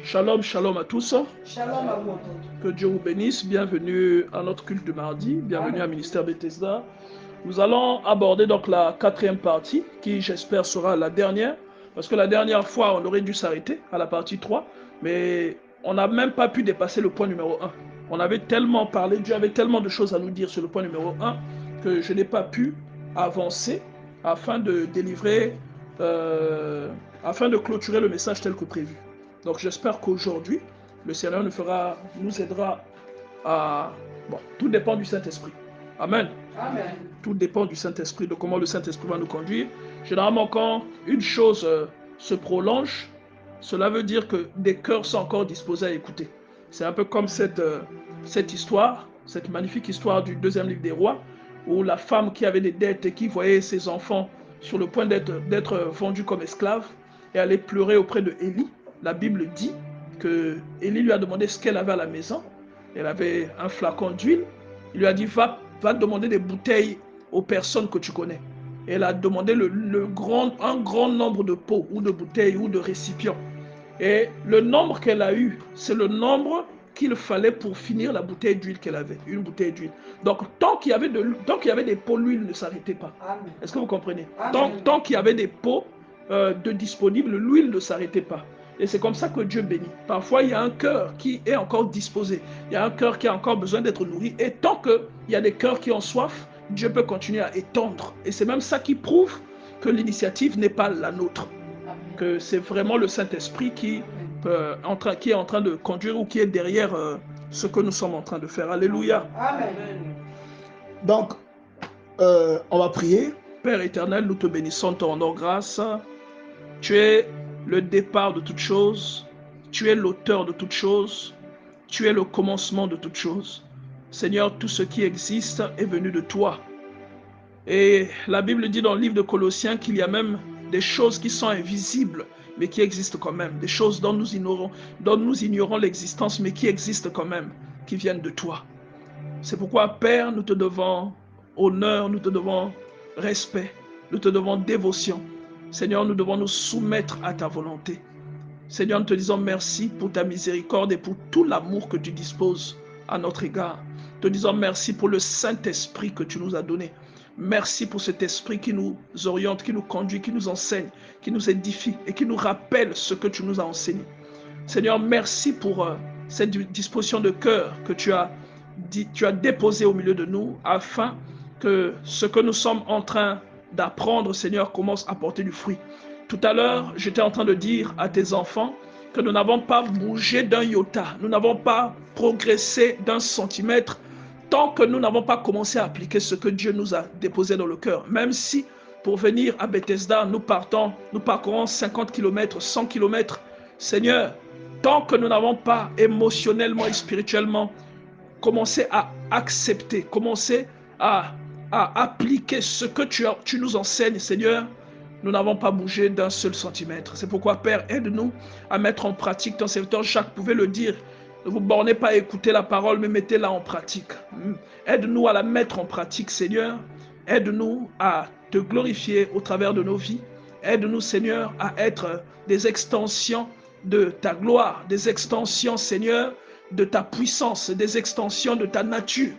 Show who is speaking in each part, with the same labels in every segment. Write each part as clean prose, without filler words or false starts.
Speaker 1: Shalom, shalom à tous.
Speaker 2: Shalom à vous.
Speaker 1: Que Dieu vous bénisse. Bienvenue à notre culte de mardi. Bienvenue à Ministère Bethesda. Nous allons aborder donc la quatrième partie, qui j'espère sera la dernière. Parce que la dernière fois, on aurait dû s'arrêter à la partie 3. Mais on n'a même pas pu dépasser le point numéro 1. On avait tellement parlé, Dieu avait tellement de choses à nous dire sur le point numéro 1 que je n'ai pas pu avancer afin de délivrer, afin de clôturer le message tel que prévu. Donc j'espère qu'aujourd'hui, le Seigneur nous aidera à... Bon, tout dépend du Saint-Esprit. Amen.
Speaker 2: Amen.
Speaker 1: Tout dépend du Saint-Esprit, de comment le Saint-Esprit va nous conduire. Généralement, quand une chose se prolonge, cela veut dire que des cœurs sont encore disposés à écouter. C'est un peu comme cette histoire, cette magnifique histoire du deuxième livre des rois, où la femme qui avait des dettes et qui voyait ses enfants sur le point d'être vendus comme esclaves, et allait pleurer auprès de Élie. La Bible dit que Élie lui a demandé ce qu'elle avait à la maison. Elle avait un flacon d'huile. Il lui a dit, va demander des bouteilles aux personnes que tu connais. Et elle a demandé un grand nombre de pots ou de bouteilles ou de récipients. Et le nombre qu'elle a eu, c'est le nombre qu'il fallait pour finir la bouteille d'huile qu'elle avait, une bouteille d'huile. Donc, tant qu'il y avait des pots, l'huile ne s'arrêtait pas. Est-ce que vous comprenez? Tant qu'il y avait des pots de disponibles, l'huile ne s'arrêtait pas. Et c'est comme ça que Dieu bénit. Parfois, il y a un cœur qui est encore disposé. Il y a un cœur qui a encore besoin d'être nourri. Et tant qu'il y a des cœurs qui ont soif, Dieu peut continuer à étendre. Et c'est même ça qui prouve que l'initiative n'est pas la nôtre. Que c'est vraiment le Saint-Esprit qui est en train de conduire ou qui est derrière ce que nous sommes en train de faire. Alléluia.
Speaker 2: Amen.
Speaker 3: Donc, on va prier.
Speaker 1: Père éternel, nous te bénissons, te rendons grâce. Tu es le départ de toutes choses. Tu es l'auteur de toutes choses. Tu es le commencement de toutes choses. Seigneur, tout ce qui existe est venu de toi. Et la Bible dit dans le livre de Colossiens qu'il y a même des choses qui sont invisibles, mais qui existent quand même. Des choses dont nous ignorons l'existence, mais qui existent quand même, qui viennent de toi. C'est pourquoi, Père, nous te devons honneur, nous te devons respect, nous te devons dévotion. Seigneur, nous devons nous soumettre à ta volonté. Seigneur, nous te disons merci pour ta miséricorde et pour tout l'amour que tu disposes à notre égard. Nous te disons merci pour le Saint-Esprit que tu nous as donné. Merci pour cet esprit qui nous oriente, qui nous conduit, qui nous enseigne, qui nous édifie et qui nous rappelle ce que tu nous as enseigné. Seigneur, merci pour cette disposition de cœur que tu as déposée au milieu de nous afin que ce que nous sommes en train d'apprendre, Seigneur, commence à porter du fruit. Tout à l'heure, j'étais en train de dire à tes enfants que nous n'avons pas bougé d'un iota, nous n'avons pas progressé d'un centimètre tant que nous n'avons pas commencé à appliquer ce que Dieu nous a déposé dans le cœur. Même si pour venir à Bethesda, nous parcourons 50 km, 100 km, Seigneur, tant que nous n'avons pas émotionnellement et spirituellement commencé à accepter, commencé à appliquer ce que tu nous enseignes, Seigneur, nous n'avons pas bougé d'un seul centimètre. C'est pourquoi, Père, aide-nous à mettre en pratique. Ton serviteur Jacques pouvait le dire. Ne vous bornez pas à écouter la parole, mais mettez-la en pratique. Aide-nous à la mettre en pratique, Seigneur. Aide-nous à te glorifier au travers de nos vies. Aide-nous, Seigneur, à être des extensions de ta gloire, des extensions, Seigneur, de ta puissance, des extensions de ta nature.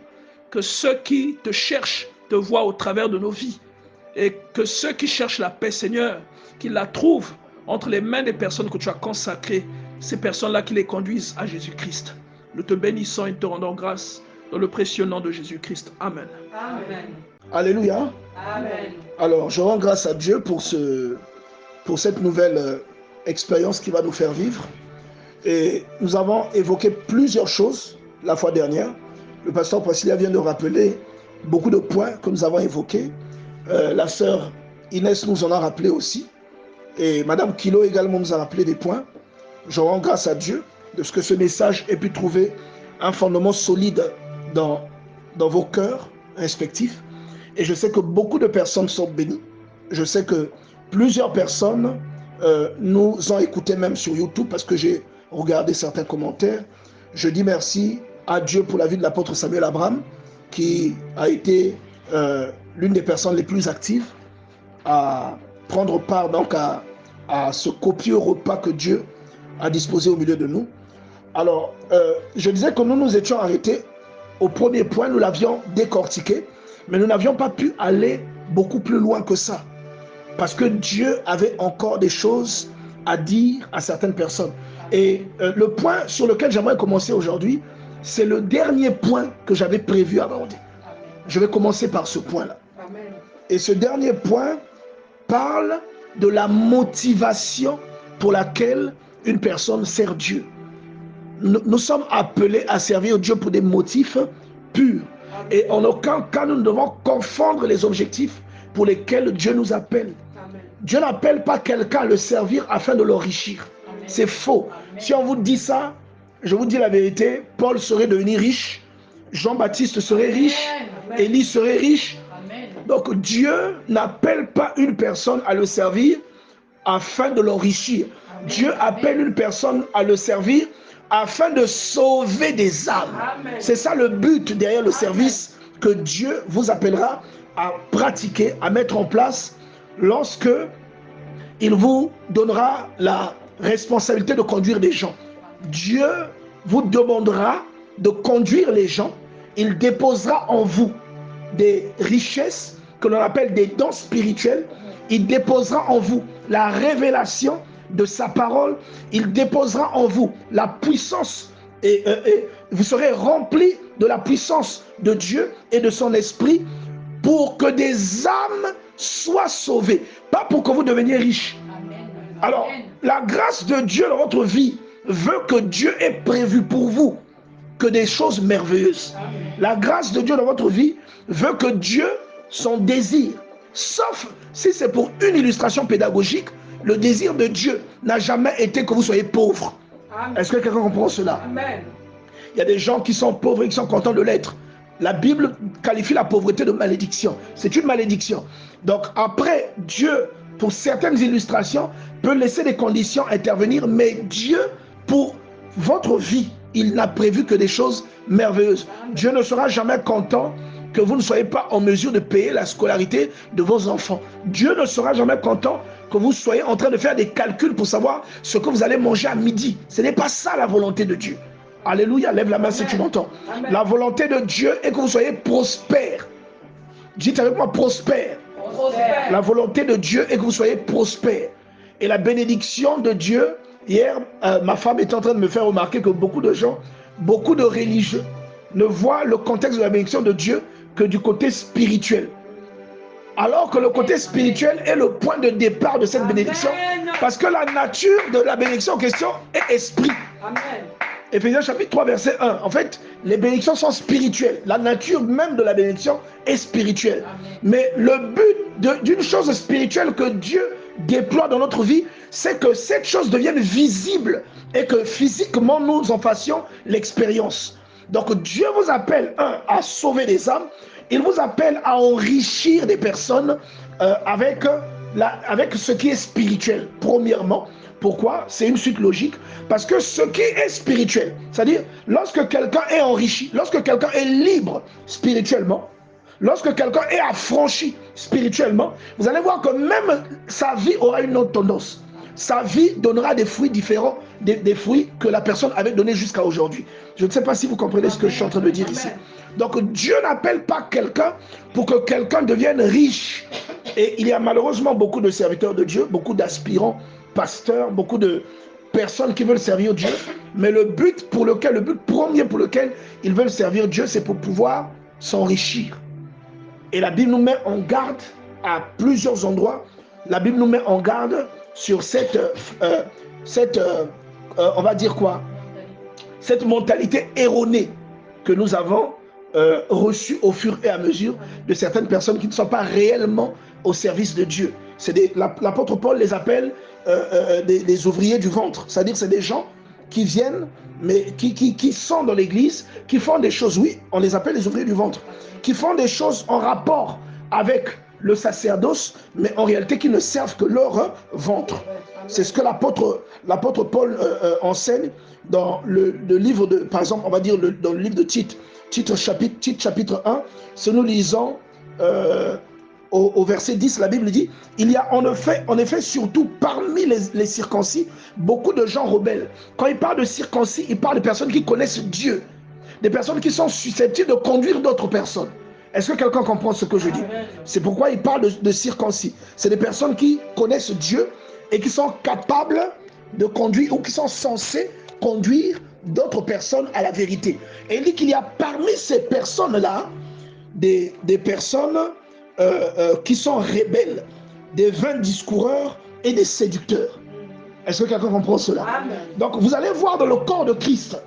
Speaker 1: Que ceux qui te cherchent te voient au travers de nos vies. Et que ceux qui cherchent la paix, Seigneur, qu'ils la trouvent entre les mains des personnes que tu as consacrées, ces personnes-là qui les conduisent à Jésus-Christ. Nous te bénissons et te rendons grâce dans le précieux nom de Jésus-Christ. Amen.
Speaker 2: Amen.
Speaker 3: Alléluia.
Speaker 2: Amen.
Speaker 3: Alors, je rends grâce à Dieu pour cette nouvelle expérience qui va nous faire vivre. Et nous avons évoqué plusieurs choses la fois dernière. Le pasteur Priscilla vient de rappeler beaucoup de points que nous avons évoqués. La sœur Inès nous en a rappelé aussi. Et Madame Kilo également nous a rappelé des points. Je rends grâce à Dieu de ce que ce message ait pu trouver un fondement solide dans vos cœurs respectifs. Et je sais que beaucoup de personnes sont bénies. Je sais que plusieurs personnes nous ont écoutés même sur YouTube parce que j'ai regardé certains commentaires. Je dis merci à Dieu pour la vie de l'apôtre Samuel Abraham qui a été l'une des personnes les plus actives à prendre part donc à ce copieux repas que Dieu à disposer au milieu de nous. Alors, je disais que nous étions arrêtés au premier point, nous l'avions décortiqué, mais nous n'avions pas pu aller beaucoup plus loin que ça, parce que Dieu avait encore des choses à dire à certaines personnes. Et le point sur lequel j'aimerais commencer aujourd'hui, c'est le dernier point que j'avais prévu aborder. Je vais commencer par ce point-là. Et ce dernier point parle de la motivation pour laquelle une personne sert Dieu. Nous sommes appelés à servir Dieu pour des motifs purs. Et en aucun cas, nous ne devons confondre les objectifs pour lesquels Dieu nous appelle. Dieu n'appelle pas quelqu'un à le servir afin de l'enrichir. C'est faux. Si on vous dit ça, je vous dis la vérité, Paul serait devenu riche, Jean-Baptiste serait riche, Élie serait riche. Donc Dieu n'appelle pas une personne à le servir afin de l'enrichir. Dieu appelle une personne à le servir afin de sauver des âmes. C'est ça le but derrière le service que Dieu vous appellera à pratiquer, à mettre en place lorsque il vous donnera la responsabilité de conduire des gens. Dieu vous demandera de conduire les gens. Il déposera en vous des richesses que l'on appelle des dons spirituels. Il déposera en vous la révélation de sa parole. Il déposera en vous la puissance et vous serez remplis de la puissance de Dieu et de son esprit pour que des âmes soient sauvées, pas pour que vous deveniez riches. Alors, la grâce de Dieu dans votre vie veut que Dieu ait prévu pour vous que des choses merveilleuses. La grâce de Dieu dans votre vie veut que Dieu, son désir, sauf si c'est pour une illustration pédagogique, le désir de Dieu n'a jamais été que vous soyez pauvre. Est-ce que quelqu'un comprend cela?
Speaker 2: Amen.
Speaker 3: Il y a des gens qui sont pauvres et qui sont contents de l'être. La Bible qualifie la pauvreté de malédiction. C'est une malédiction. Donc après, Dieu, pour certaines illustrations, peut laisser des conditions intervenir, mais Dieu, pour votre vie, il n'a prévu que des choses merveilleuses. Dieu ne sera jamais content que vous ne soyez pas en mesure de payer la scolarité de vos enfants. Dieu ne sera jamais content que vous soyez en train de faire des calculs pour savoir ce que vous allez manger à midi. Ce n'est pas ça la volonté de Dieu. Alléluia, lève la main si tu m'entends. La volonté de Dieu est que vous soyez prospère. Dites avec moi prospère. La volonté de Dieu est que vous soyez prospère. Et la bénédiction de Dieu, hier, ma femme était en train de me faire remarquer que beaucoup de gens, beaucoup de religieux ne voient le contexte de la bénédiction de Dieu que du côté spirituel. Alors que le côté spirituel est le point de départ de cette bénédiction. Parce que la nature de la bénédiction en question est esprit.
Speaker 2: Amen.
Speaker 3: Éphésiens chapitre 3 verset 1. En fait, les bénédictions sont spirituelles. La nature même de la bénédiction est spirituelle.
Speaker 2: Amen.
Speaker 3: Mais le but d'une chose spirituelle que Dieu déploie dans notre vie, c'est que cette chose devienne visible et que physiquement nous en fassions l'expérience. Donc Dieu vous appelle, à sauver des âmes. Il vous appelle à enrichir des personnes avec ce qui est spirituel, premièrement. Pourquoi? C'est une suite logique. Parce que ce qui est spirituel, c'est-à-dire lorsque quelqu'un est enrichi, lorsque quelqu'un est libre spirituellement, lorsque quelqu'un est affranchi spirituellement, vous allez voir que même sa vie aura une autre tendance. Sa vie donnera des fruits différents des fruits que la personne avait donnés jusqu'à aujourd'hui. Je ne sais pas si vous comprenez ce que je suis en train de dire ici. Donc Dieu n'appelle pas quelqu'un pour que quelqu'un devienne riche. Et il y a malheureusement beaucoup de serviteurs de Dieu, beaucoup d'aspirants pasteurs, beaucoup de personnes qui veulent servir Dieu. Mais le but premier pour lequel ils veulent servir Dieu, c'est pour pouvoir s'enrichir. Et la Bible nous met en garde à plusieurs endroits. La Bible nous met en garde sur on va dire quoi? Cette mentalité erronée que nous avons reçue au fur et à mesure de certaines personnes qui ne sont pas réellement au service de Dieu. L'apôtre Paul les appelle des ouvriers du ventre. C'est-à-dire c'est des gens qui viennent, mais qui sont dans l'église, qui font des choses, oui, on les appelle les ouvriers du ventre, qui font des choses en rapport avec le sacerdoce, mais en réalité qui ne servent que leur ventre. C'est ce que l'apôtre Paul enseigne dans le livre de, par exemple, on va dire dans le livre de Tite chapitre 1, si nous lisons au verset 10, la Bible dit, il y a en effet surtout parmi les circoncis, beaucoup de gens rebelles. Quand il parle de circoncis, il parle de personnes qui connaissent Dieu, des personnes qui sont susceptibles de conduire d'autres personnes. Est-ce que quelqu'un comprend ce que je dis? C'est pourquoi il parle de circoncis. C'est des personnes qui connaissent Dieu et qui sont capables de conduire, ou qui sont censées conduire d'autres personnes à la vérité. Et il dit qu'il y a parmi ces personnes-là des personnes qui sont rebelles, des vains discoureurs et des séducteurs. Est-ce que quelqu'un comprend cela?
Speaker 2: Amen.
Speaker 3: Donc vous allez voir dans le corps de Christ,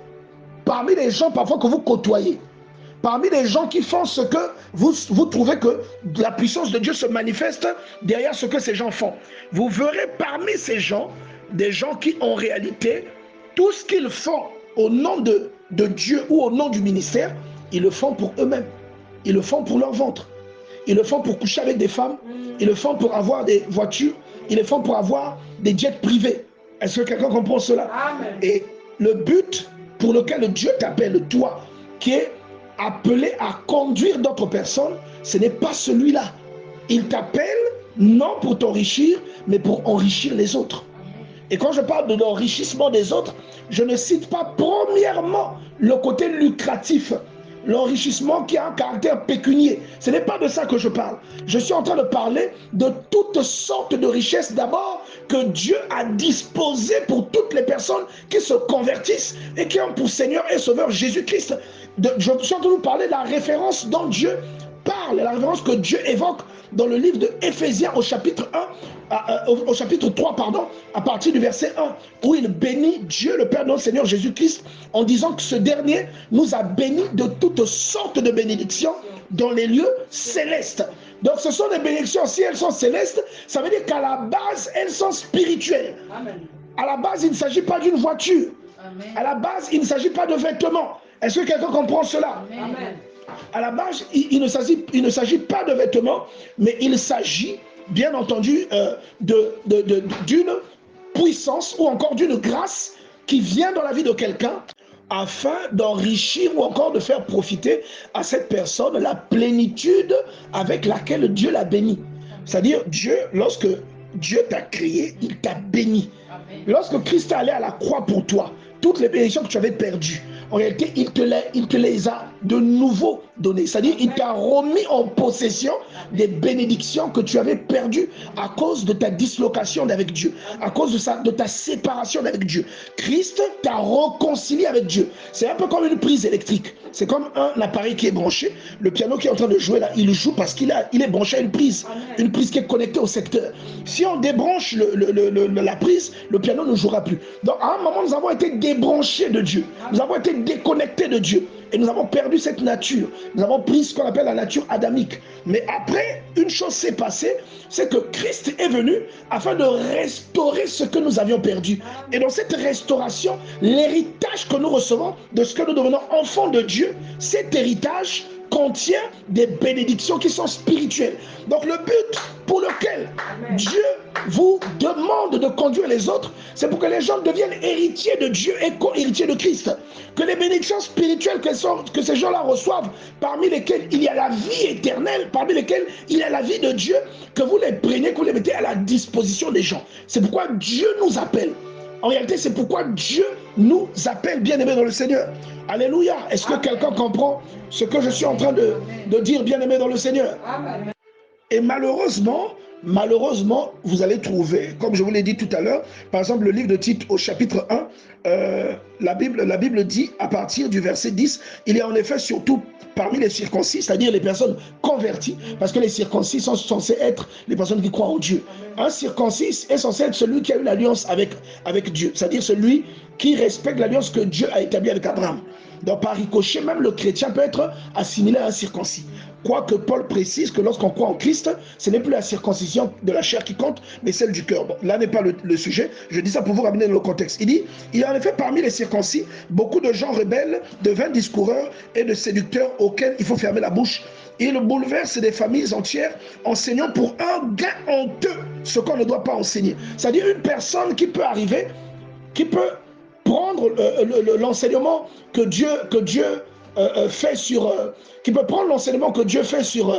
Speaker 3: parmi les gens parfois que vous côtoyez, parmi les gens qui font ce que vous trouvez que la puissance de Dieu se manifeste derrière ce que ces gens font. Vous verrez parmi ces gens, des gens qui en réalité, tout ce qu'ils font au nom de Dieu ou au nom du ministère, ils le font pour eux-mêmes. Ils le font pour leur ventre. Ils le font pour coucher avec des femmes. Ils le font pour avoir des voitures. Ils le font pour avoir des jets privés. Est-ce que quelqu'un comprend cela?
Speaker 2: Amen.
Speaker 3: Et le but pour lequel Dieu t'appelle, toi, qui est appelé à conduire d'autres personnes, ce n'est pas celui-là. Il t'appelle non pour t'enrichir, mais pour enrichir les autres. Et quand je parle de l'enrichissement des autres, je ne cite pas premièrement le côté lucratif, l'enrichissement qui a un caractère pécunier. Ce n'est pas de ça que je parle. Je suis en train de parler de toutes sortes de richesses d'abord que Dieu a disposées pour toutes les personnes qui se convertissent et qui ont pour Seigneur et Sauveur Jésus-Christ. Je suis en train de vous parler de la référence dont Dieu parle, la référence que Dieu évoque dans le livre de Éphésiens au chapitre 1, au chapitre 3, pardon, à partir du verset 1, où il bénit Dieu, le Père de notre Seigneur Jésus-Christ, en disant que ce dernier nous a bénis de toutes sortes de bénédictions dans les lieux célestes. Donc ce sont des bénédictions, si elles sont célestes, ça veut dire qu'à la base, elles sont spirituelles. Amen. À la base, il ne s'agit pas d'une voiture. Amen. À la base, il ne s'agit pas de vêtements. Est-ce que quelqu'un comprend cela? Amen. À la base, il ne s'agit pas de vêtements, mais il s'agit, bien entendu, d'une puissance ou encore d'une grâce qui vient dans la vie de quelqu'un afin d'enrichir ou encore de faire profiter à cette personne la plénitude avec laquelle Dieu l'a béni. C'est-à-dire, Dieu, lorsque Dieu t'a créé, il t'a béni. Lorsque Christ est allé à la croix pour toi, toutes les bénédictions que tu avais perdues, en réalité, il te les a de nouveau données. C'est-à-dire, il t'a remis en possession des bénédictions que tu avais perdues à cause de ta dislocation avec Dieu, à cause de ta séparation avec Dieu. Christ t'a réconcilié avec Dieu. C'est un peu comme une prise électrique. C'est comme un appareil qui est branché. Le piano qui est en train de jouer là, il joue parce qu'il est branché à une prise qui est connectée au secteur. Si on débranche la prise, le piano ne jouera plus. Donc, à un moment, nous avons été débranchés de Dieu. Nous avons été déconnectés de Dieu. Et nous avons perdu cette nature. Nous avons pris ce qu'on appelle la nature adamique. Mais après, une chose s'est passée, c'est que Christ est venu afin de restaurer ce que nous avions perdu. Et dans cette restauration, l'héritage que nous recevons de ce que nous devenons enfants de Dieu, cet héritage contient des bénédictions qui sont spirituelles. Donc le but pour lequel Dieu vous demande de conduire les autres, c'est pour que les gens deviennent héritiers de Dieu et co-héritiers de Christ. Que les bénédictions spirituelles que ces gens-là reçoivent, parmi lesquelles il y a la vie éternelle, parmi lesquelles il y a la vie de Dieu, que vous les preniez, que vous les mettez à la disposition des gens. C'est pourquoi Dieu nous appelle. En réalité, c'est pourquoi Dieu nous appelle, bien-aimés dans le Seigneur. Alléluia. Est-ce que quelqu'un comprend ce que je suis en train de dire, bien-aimés dans le Seigneur? Amen. Et malheureusement, vous allez trouver, comme je vous l'ai dit tout à l'heure, par exemple, le livre de Tite au chapitre 1, la Bible dit, à partir du verset 10, il y a en effet surtout parmi les circoncis, c'est-à-dire les personnes converties, parce que les circoncis sont censés être les personnes qui croient en Dieu. Un circoncis est censé être celui qui a eu l'alliance avec Dieu, c'est-à-dire celui qui respecte l'alliance que Dieu a établie avec Abraham. Donc par ricochet, même le chrétien peut être assimilé à un circoncis. Quoique Paul précise que lorsqu'on croit en Christ, ce n'est plus la circoncision de la chair qui compte, mais celle du cœur. Bon, là n'est pas le sujet, je dis ça pour vous ramener dans le contexte. Il dit, il y a en effet parmi les circoncis, beaucoup de gens rebelles, de vains discoureurs et de séducteurs auxquels il faut fermer la bouche. Il bouleverse des familles entières, enseignant pour un gain honteux ce qu'on ne doit pas enseigner. C'est-à-dire une personne qui peut arriver, qui peut prendre l'enseignement que Dieu fait sur... qui peut prendre l'enseignement que Dieu fait sur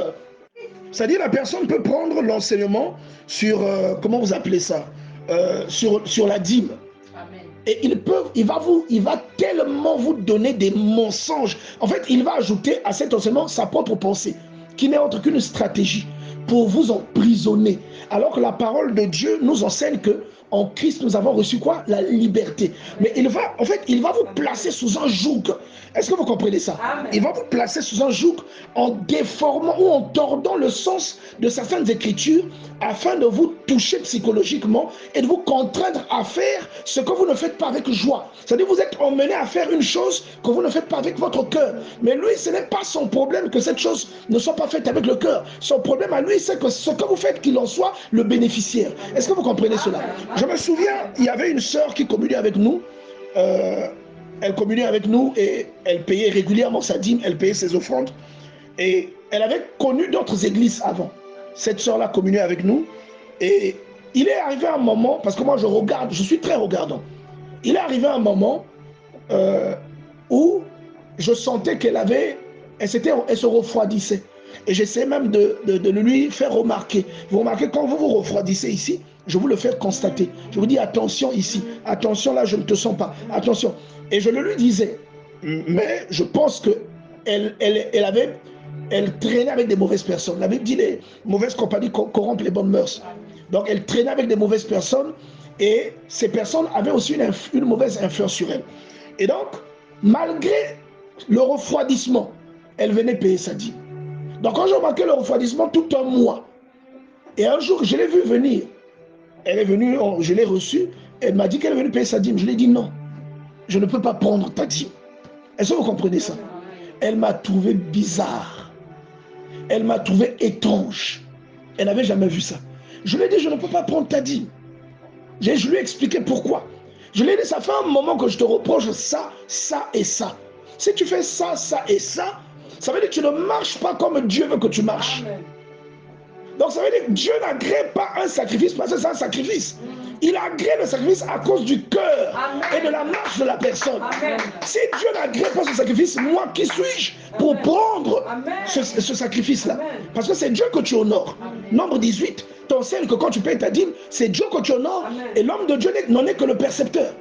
Speaker 3: C'est-à-dire la personne peut prendre l'enseignement sur, comment vous appelez ça, sur la dîme.
Speaker 2: Amen.
Speaker 3: Et il va tellement vous donner des mensonges. En fait, il va ajouter à cet enseignement sa propre pensée, qui n'est autre qu'une stratégie pour vous emprisonner. Alors que la parole de Dieu nous enseigne que en Christ, nous avons reçu quoi? La liberté. Mais il va vous placer sous un joug. Est-ce que vous comprenez ça?
Speaker 2: Amen.
Speaker 3: Il va vous placer sous un joug en déformant ou en tordant le sens de certaines écritures afin de vous toucher psychologiquement et de vous contraindre à faire ce que vous ne faites pas avec joie. C'est-à-dire vous êtes emmené à faire une chose que vous ne faites pas avec votre cœur. Mais lui, ce n'est pas son problème que cette chose ne soit pas faite avec le cœur. Son problème à lui, c'est que ce que vous faites, qu'il en soit le bénéficiaire. Est-ce que vous comprenez cela? Je me souviens, il y avait une sœur qui communiait avec nous. Elle communiait avec nous et elle payait régulièrement sa dîme, elle payait ses offrandes. Et elle avait connu d'autres églises avant. Cette sœur-là communiait avec nous. Et il est arrivé un moment, parce que moi je regarde, je suis très regardant. Il est arrivé un moment où je sentais elle se refroidissait. Et j'essayais même de lui faire remarquer. Vous remarquez, quand vous vous refroidissez ici, je vous le fais constater. Je vous dis attention ici, attention là, je ne te sens pas, attention. Et je le lui disais, mais je pense que elle traînait avec des mauvaises personnes. La Bible dit les mauvaises compagnies corrompent les bonnes mœurs. Donc elle traînait avec des mauvaises personnes et ces personnes avaient aussi une mauvaise influence sur elle. Et donc, malgré le refroidissement, elle venait payer sa dîme. Donc quand j'ai remarqué le refroidissement tout un mois, et un jour je l'ai vu venir, elle est venue, je l'ai reçue, elle m'a dit qu'elle est venue payer sa dîme. Je lui ai dit non, je ne peux pas prendre ta dîme. Est-ce que vous comprenez ça? Elle m'a trouvé bizarre, elle m'a trouvé étrange, elle n'avait jamais vu ça. Je lui ai dit je ne peux pas prendre ta dîme. Je lui ai expliqué pourquoi. Je lui ai dit ça fait un moment que je te reproche ça, ça et ça. Si tu fais ça, ça et ça, ça veut dire que tu ne marches pas comme Dieu veut que tu marches. Amen. Donc ça veut dire que Dieu n'agrée pas un sacrifice parce que c'est un sacrifice. Il agrée le sacrifice à cause du cœur et de la marche de la personne. Amen. Si Dieu n'agrée pas ce sacrifice, moi qui suis-je pour prendre ce sacrifice-là? Parce que c'est Dieu que tu honores. Amen. Nombre 18 t'enseigne que quand tu payes ta dîme, c'est Dieu que tu honores. Amen. Et l'homme de Dieu n'en est que le percepteur.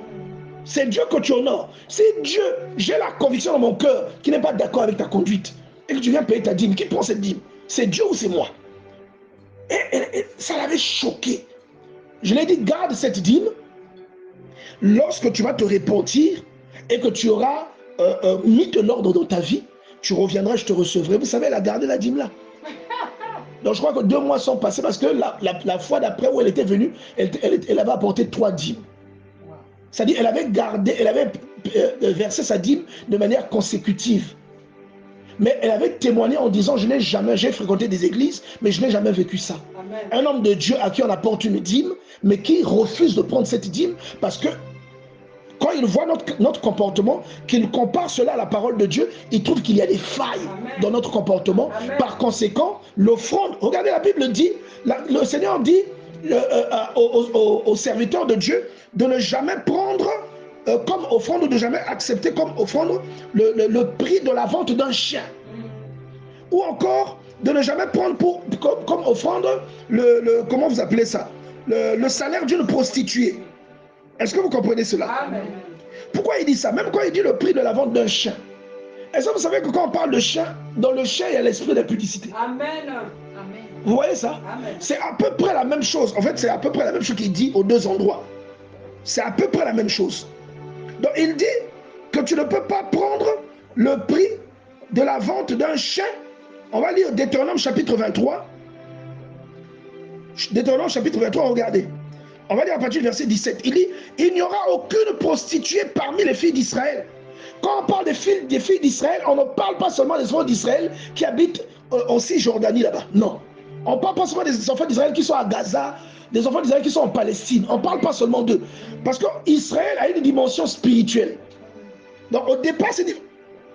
Speaker 3: C'est Dieu que tu honores. Si Dieu, j'ai la conviction dans mon cœur qui n'est pas d'accord avec ta conduite et que tu viens payer ta dîme, qui prend cette dîme? C'est Dieu ou c'est moi? Et ça l'avait choqué. Je lui ai dit, garde cette dîme. Lorsque tu vas te repentir et que tu auras mis de l'ordre dans ta vie, tu reviendras, je te recevrai. Vous savez, elle a gardé la dîme là. Donc je crois que 2 mois sont passés parce que la fois d'après où elle était venue, elle avait apporté 3 dîmes. C'est-à-dire elle avait versé sa dîme de manière consécutive. Mais elle avait témoigné en disant, j'ai fréquenté des églises, mais je n'ai jamais vécu ça. Amen. Un homme de Dieu à qui on apporte une dîme, mais qui refuse de prendre cette dîme parce que quand il voit notre comportement, qu'il compare cela à la parole de Dieu, il trouve qu'il y a des failles dans notre comportement. Amen. Par conséquent, l'offrande, regardez la Bible dit, le Seigneur dit aux serviteurs de Dieu de ne jamais prendre comme offrande ou de jamais accepter comme offrande le prix de la vente d'un chien. Ou encore de ne jamais prendre comme offrande comment vous appelez ça, le salaire d'une prostituée. Est-ce que vous comprenez cela? Amen. Pourquoi il dit ça? Même quand il dit le prix de la vente d'un chien. Est-ce que vous savez que quand on parle de chien, dans le chien il y a l'esprit de publicité? Amen. Vous voyez ça? C'est à peu près la même chose. En fait, c'est à peu près la même chose qu'il dit aux 2 endroits. C'est à peu près la même chose. Donc il dit que tu ne peux pas prendre le prix de la vente d'un chien. On va lire Deutéronome chapitre 23. Deutéronome chapitre 23, regardez. On va lire à partir du verset 17. Il dit, il n'y aura aucune prostituée parmi les filles d'Israël. Quand on parle des filles d'Israël, on ne parle pas seulement des enfants d'Israël qui habitent en Cisjordanie là-bas. Non. On ne parle pas seulement des enfants d'Israël qui sont à Gaza, des enfants d'Israël qui sont en Palestine. On ne parle pas seulement d'eux. Parce qu'Israël a une dimension spirituelle. Donc au départ,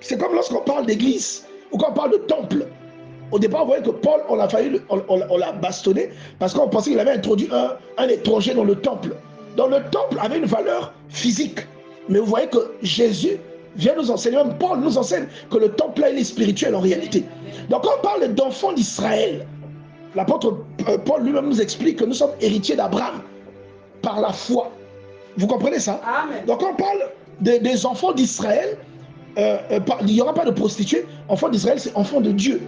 Speaker 3: c'est comme lorsqu'on parle d'église ou quand on parle de temple. Au départ, vous voyez que Paul, on l'a bastonné parce qu'on pensait qu'il avait introduit un étranger dans le temple. Donc le temple avait une valeur physique. Mais vous voyez que Jésus vient nous enseigner, même Paul nous enseigne que le temple là, il est spirituel en réalité. Donc quand on parle d'enfants d'Israël, L'apôtre Paul lui-même nous explique que nous sommes héritiers d'Abraham par la foi. Vous comprenez ça?
Speaker 2: Amen.
Speaker 3: Donc on parle des enfants d'Israël, il n'y aura pas de prostituées. Enfant d'Israël, c'est enfant de Dieu,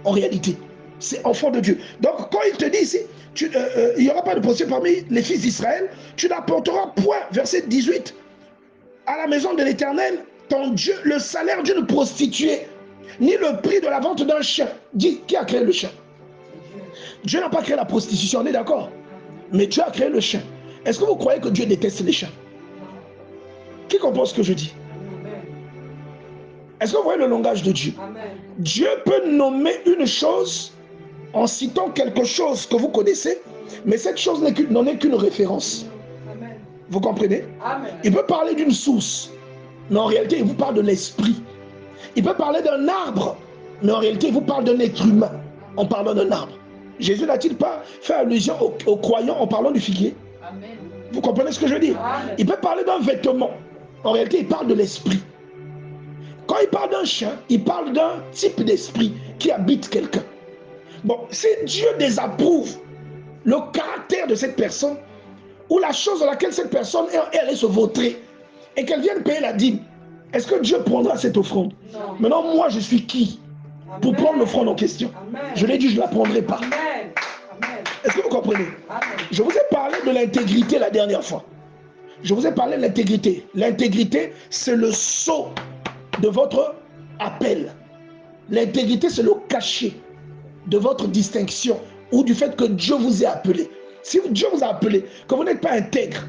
Speaker 3: en réalité. C'est enfant de Dieu. Donc quand il te dit ici, il n'y aura pas de prostituées parmi les fils d'Israël, tu n'apporteras point, verset 18, à la maison de l'Éternel, ton Dieu, le salaire d'une prostituée, ni le prix de la vente d'un chien. Dis, qui a créé le chien? Dieu n'a pas créé la prostitution, on est d'accord? Mais Dieu a créé le chien. Est-ce que vous croyez que Dieu déteste les chiens? Qui comprend ce que je dis? Est-ce que vous voyez le langage de Dieu?
Speaker 2: Amen.
Speaker 3: Dieu peut nommer une chose en citant quelque chose que vous connaissez, mais cette chose n'en est qu'une référence.
Speaker 2: Amen.
Speaker 3: Vous comprenez?
Speaker 2: Amen.
Speaker 3: Il peut parler d'une source, mais en réalité, il vous parle de l'esprit. Il peut parler d'un arbre, mais en réalité, il vous parle d'un être humain en parlant d'un arbre. Jésus n'a-t-il pas fait allusion aux croyants en parlant du figuier?
Speaker 2: Amen.
Speaker 3: Vous comprenez ce que je veux dire?
Speaker 2: Amen.
Speaker 3: Il peut parler d'un vêtement. En réalité, il parle de l'esprit. Quand il parle d'un chien, il parle d'un type d'esprit qui habite quelqu'un. Bon, si Dieu désapprouve le caractère de cette personne, ou la chose dans laquelle cette personne est allée se vautrer, et qu'elle vienne payer la dîme, est-ce que Dieu prendra cette offrande?
Speaker 2: Non.
Speaker 3: Maintenant, moi, je suis qui pour prendre l'offrande en question?
Speaker 2: Amen.
Speaker 3: Je l'ai dit, je ne la prendrai pas.
Speaker 2: Amen. Amen.
Speaker 3: Est-ce que vous comprenez?
Speaker 2: Amen.
Speaker 3: Je vous ai parlé de l'intégrité la dernière fois. Je vous ai parlé de l'intégrité. L'intégrité, c'est le sceau de votre appel. L'intégrité, c'est le cachet de votre distinction ou du fait que Dieu vous ait appelé. Si Dieu vous a appelé, que vous n'êtes pas intègre,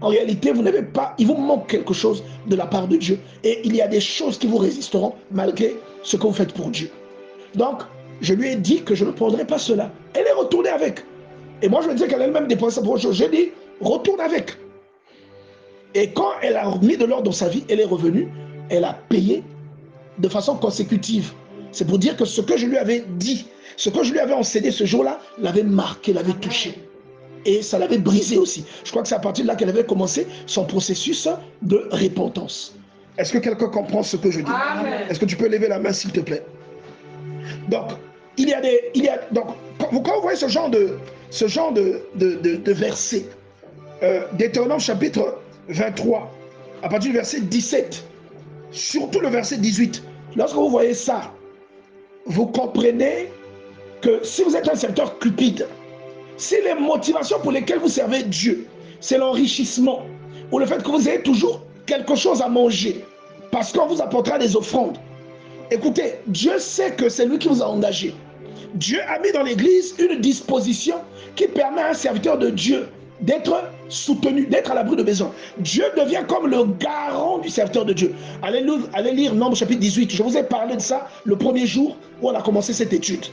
Speaker 3: en réalité, vous n'avez pas, il vous manque quelque chose de la part de Dieu. Et il y a des choses qui vous résisteront malgré ce que vous faites pour Dieu. Donc, je lui ai dit que je ne prendrai pas cela. Elle est retournée avec. Et moi, je me disais qu'elle elle-même dépensait pour autre chose. J'ai dit, retourne avec. Et quand elle a mis de l'ordre dans sa vie, elle est revenue, elle a payé de façon consécutive. C'est pour dire que ce que je lui avais dit, ce que je lui avais enseigné ce jour-là, l'avait marqué, l'avait touché. Et ça l'avait brisé aussi. Je crois que c'est à partir de là qu'elle avait commencé son processus de repentance. Est-ce que quelqu'un comprend ce que je dis? Est-ce que tu peux lever la main, s'il te plaît? Donc, donc, quand vous voyez ce genre de versets, Deutéronome chapitre 23, à partir du verset 17, surtout le verset 18, lorsque vous voyez ça, vous comprenez que si vous êtes un serviteur cupide, si les motivations pour lesquelles vous servez Dieu, c'est l'enrichissement, ou le fait que vous ayez toujours quelque chose à manger, parce qu'on vous apportera des offrandes, écoutez, Dieu sait que c'est lui qui vous a engagé. Dieu a mis dans l'église une disposition qui permet à un serviteur de Dieu d'être soutenu, d'être à l'abri de besoin. Dieu devient comme le garant du serviteur de Dieu. Allez lire Nombre chapitre 18. Je vous ai parlé de ça le premier jour où on a commencé cette étude.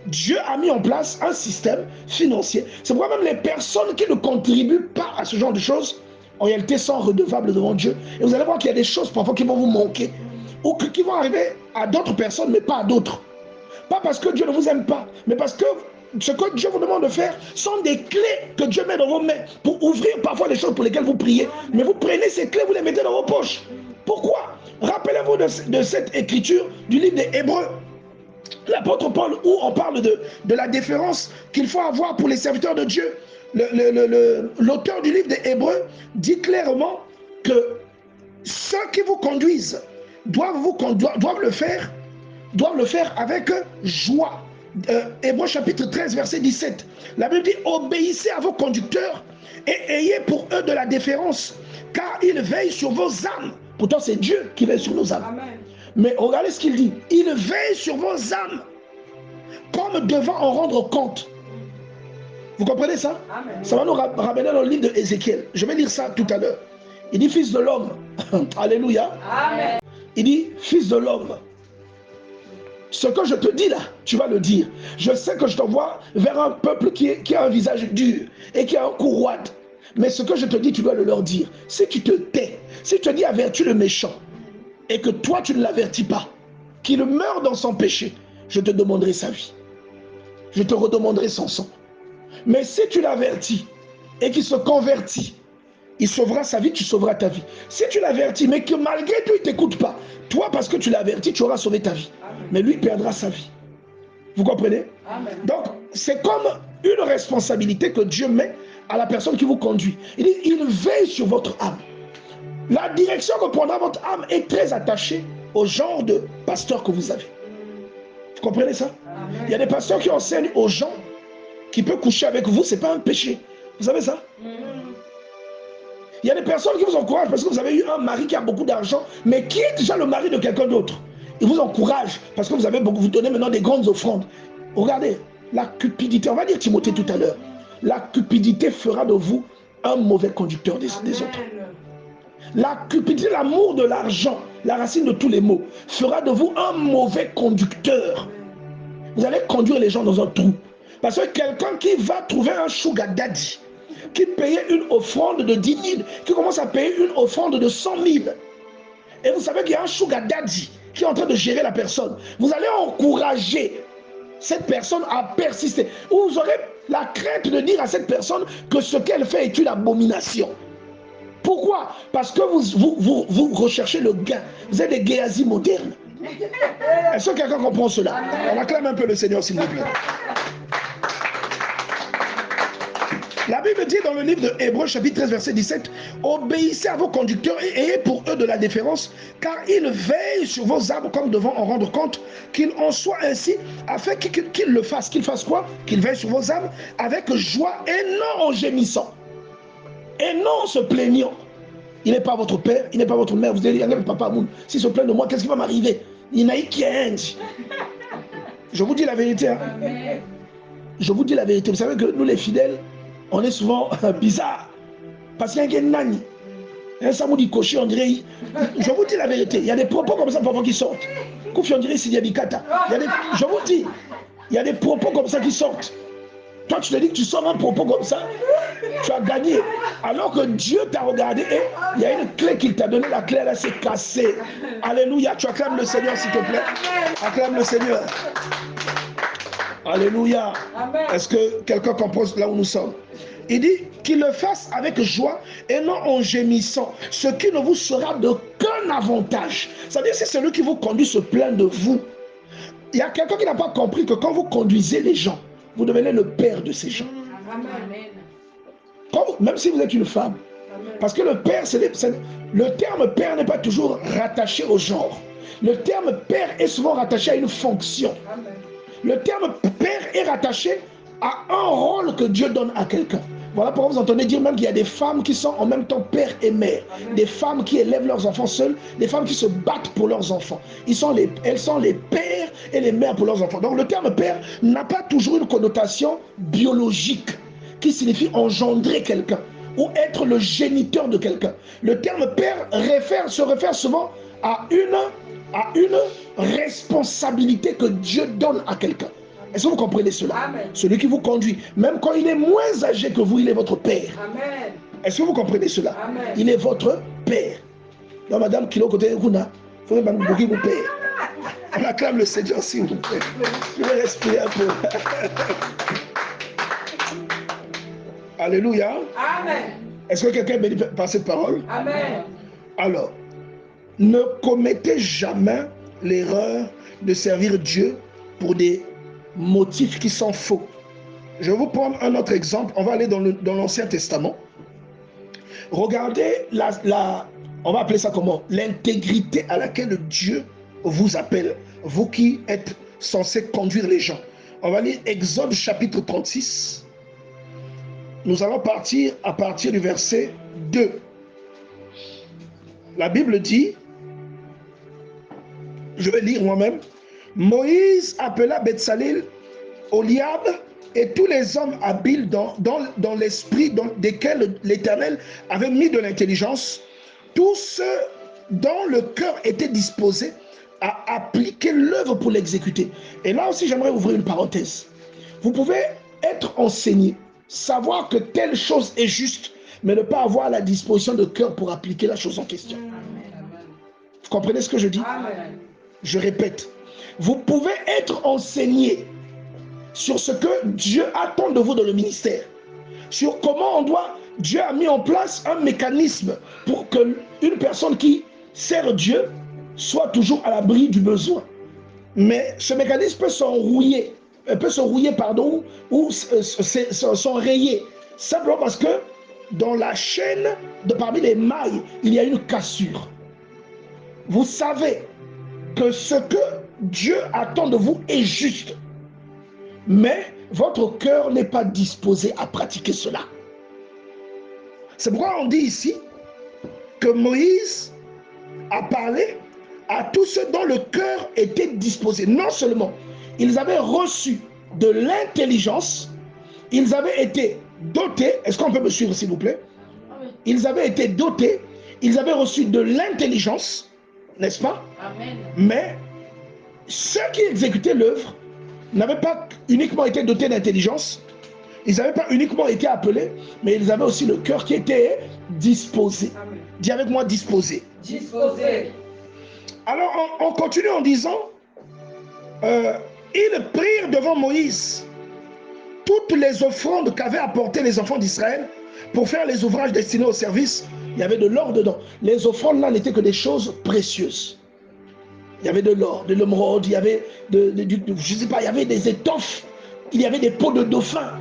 Speaker 3: Dieu a mis en place un système financier. C'est pourquoi même les personnes qui ne contribuent pas à ce genre de choses, en réalité, sont redevables devant Dieu. Et vous allez voir qu'il y a des choses parfois qui vont vous manquer, ou qui vont arriver à d'autres personnes, mais pas à d'autres. Pas parce que Dieu ne vous aime pas, mais parce que ce que Dieu vous demande de faire sont des clés que Dieu met dans vos mains pour ouvrir parfois les choses pour lesquelles vous priez. Mais vous prenez ces clés, vous les mettez dans vos poches. Pourquoi? Rappelez-vous de cette écriture du livre des Hébreux. L'apôtre Paul, où on parle de la déférence qu'il faut avoir pour les serviteurs de Dieu. L'auteur du livre des Hébreux dit clairement que ceux qui vous conduisent doivent le faire avec joie. Hébreux chapitre 13, verset 17. La Bible dit, obéissez à vos conducteurs et ayez pour eux de la déférence, car ils veillent sur vos âmes. Pourtant, c'est Dieu qui veille sur nos âmes.
Speaker 2: Amen.
Speaker 3: Mais regardez ce qu'il dit. Il veille sur vos âmes, comme devant en rendre compte. Vous comprenez ça?
Speaker 2: Amen.
Speaker 3: Ça va nous ramener dans le livre de Ézéchiel. Je vais lire ça tout à l'heure. Il dit, fils de l'homme. Alléluia.
Speaker 2: Amen.
Speaker 3: Il dit, fils de l'homme. Ce que je te dis là, tu vas le dire. Je sais que je t'envoie vers un peuple qui a un visage dur et qui a un cou roide. Mais ce que je te dis, tu dois le leur dire. Si tu te tais, si tu te dis avertis le méchant, et que toi tu ne l'avertis pas, qu'il meurt dans son péché, je te demanderai sa vie. Je te redemanderai son sang. Mais si tu l'avertis et qu'il se convertit, il sauvera sa vie, tu sauveras ta vie. Si tu l'avertis, mais que malgré tout, il ne t'écoute pas, toi, parce que tu l'avertis, tu auras sauvé ta vie. Mais lui, il perdra sa vie. Vous comprenez?
Speaker 2: Amen.
Speaker 3: Donc, c'est comme une responsabilité que Dieu met à la personne qui vous conduit. Il dit, il veille sur votre âme. La direction que prendra votre âme est très attachée au genre de pasteur que vous avez. Vous comprenez ça?
Speaker 2: Amen.
Speaker 3: Il y a des pasteurs qui enseignent aux gens qui peuvent coucher avec vous, ce n'est pas un péché. Vous savez ça? Il y a des personnes qui vous encouragent parce que vous avez eu un mari qui a beaucoup d'argent, mais qui est déjà le mari de quelqu'un d'autre. Ils vous encouragent parce que vous donnez maintenant des grandes offrandes. Regardez, la cupidité, on va dire Timothée tout à l'heure, la cupidité fera de vous un mauvais conducteur des autres. La cupidité, l'amour de l'argent, la racine de tous les maux, fera de vous un mauvais conducteur. Vous allez conduire les gens dans un trou. Parce que quelqu'un qui va trouver un sugar daddy, qui payait une offrande de 10 000, qui commence à payer une offrande de 100 000, et vous savez qu'il y a un sugar daddy qui est en train de gérer la personne, vous allez encourager cette personne à persister. Ou vous aurez la crainte de dire à cette personne que ce qu'elle fait est une abomination. Pourquoi? Parce que vous recherchez le gain. Vous êtes des Géasi modernes. Est-ce que quelqu'un comprend cela? On acclame un peu le Seigneur, s'il vous plaît. La Bible dit dans le livre de Hébreux, chapitre 13, verset 17, « Obéissez à vos conducteurs et ayez pour eux de la déférence, car ils veillent sur vos âmes comme devant en rendre compte, qu'il en soit ainsi, afin qu'ils le fassent. » Qu'ils fassent quoi? Qu'ils veillent sur vos âmes avec joie et non en gémissant. Et non en se plaignant. Il n'est pas votre père, il n'est pas votre mère. Vous allez dire, papa, s'il se plaint de moi, qu'est-ce qui va m'arriver? Il n'a qui est. Je vous dis la vérité. Hein? Je vous dis la vérité. Vous savez que nous, les fidèles, on est souvent bizarres. Parce qu'il y a un nani. Ça vous dit cocher, on dirait. Je vous dis la vérité. Il y a des propos comme ça parfois qui sortent. Koufi, on dirait Sidi Abikata. Je vous dis, il y a des propos comme ça qui sortent. Toi, tu te dis que tu sors un propos comme ça, tu as gagné. Alors que Dieu t'a regardé et il y a une clé qu'il t'a donnée, la clé là s'est cassée. Alléluia, tu acclames le Seigneur s'il te plaît. Acclame le Seigneur. Alléluia. Est-ce que quelqu'un comprend là où nous sommes? Il dit qu'il le fasse avec joie et non en gémissant, ce qui ne vous sera d'aucun avantage. C'est-à-dire si celui qui vous conduit se plaint de vous, il y a quelqu'un qui n'a pas compris que quand vous conduisez les gens, vous devenez le père de ces gens. Même si vous êtes une femme. Parce que le père, le terme père n'est pas toujours rattaché au genre. Le terme père est souvent rattaché à une fonction. Le terme père est rattaché à un rôle que Dieu donne à quelqu'un. Voilà pourquoi vous entendez dire même qu'il y a des femmes qui sont en même temps père et mère. Des femmes qui élèvent leurs enfants seules, des femmes qui se battent pour leurs enfants. Elles sont les pères et les mères pour leurs enfants. Donc le terme père n'a pas toujours une connotation biologique qui signifie engendrer quelqu'un ou être le géniteur de quelqu'un. Le terme père se réfère souvent à une responsabilité que Dieu donne à quelqu'un. Est-ce que vous comprenez cela? Amen. Celui qui vous conduit, même quand il est moins âgé que vous, il est votre père. Est-ce que vous comprenez cela? Amen. Il est votre père. Donc, madame, qui est au côté de Runa, il faut même que vous père. On acclame le Seigneur, s'il vous plaît. Je vais respirer un peu. Alléluia. Amen. Est-ce que quelqu'un est béni par cette parole? Amen. Alors, ne commettez jamais l'erreur de servir Dieu pour des motifs qui sont faux. Je vais vous prendre un autre exemple. On va aller dans l'Ancien Testament. Regardez on va appeler ça comment? L'intégrité à laquelle Dieu vous appelle, vous qui êtes censés conduire les gens. On va lire Exode chapitre 36. Nous allons partir à partir du verset 2. La Bible dit, je vais lire moi-même, Moïse appela Betsalel, Oliab et tous les hommes habiles dans l'esprit desquels l'Éternel avait mis de l'intelligence, tous ceux dont le cœur était disposé à appliquer l'œuvre pour l'exécuter. Et là aussi, j'aimerais ouvrir une parenthèse. Vous pouvez être enseigné, savoir que telle chose est juste, mais ne pas avoir la disposition de cœur pour appliquer la chose en question. Vous comprenez ce que je dis? Amen. Je répète. Vous pouvez être enseigné sur ce que Dieu attend de vous dans le ministère. Sur comment Dieu a mis en place un mécanisme pour qu'une personne qui sert Dieu soit toujours à l'abri du besoin. Mais ce mécanisme peut s'enrouiller peut se rouiller, pardon, ou sont rayées. Simplement parce que dans la chaîne, parmi les mailles, il y a une cassure. Vous savez que ce que Dieu attend de vous est juste. Mais votre cœur n'est pas disposé à pratiquer cela. C'est pourquoi on dit ici que Moïse a parlé à tous ceux dont le cœur était disposé. Non seulement ils avaient reçu de l'intelligence, ils avaient été dotés. Est-ce qu'on peut me suivre s'il vous plaît? Ils avaient été dotés, ils avaient reçu de l'intelligence, n'est-ce pas?
Speaker 2: Amen.
Speaker 3: Mais ceux qui exécutaient l'œuvre n'avaient pas uniquement été dotés d'intelligence, ils n'avaient pas uniquement été appelés, mais ils avaient aussi le cœur qui était disposé.
Speaker 2: Amen.
Speaker 3: Dis avec moi, disposé.
Speaker 2: Disposé.
Speaker 3: Alors on continue en disant, ils prirent devant Moïse toutes les offrandes qu'avaient apportées les enfants d'Israël pour faire les ouvrages destinés au service. Il y avait de l'or dedans. Les offrandes là n'étaient que des choses précieuses. Il y avait de l'or, de l'émeraude, il y avait je sais pas, il y avait des étoffes, il y avait des peaux de dauphin.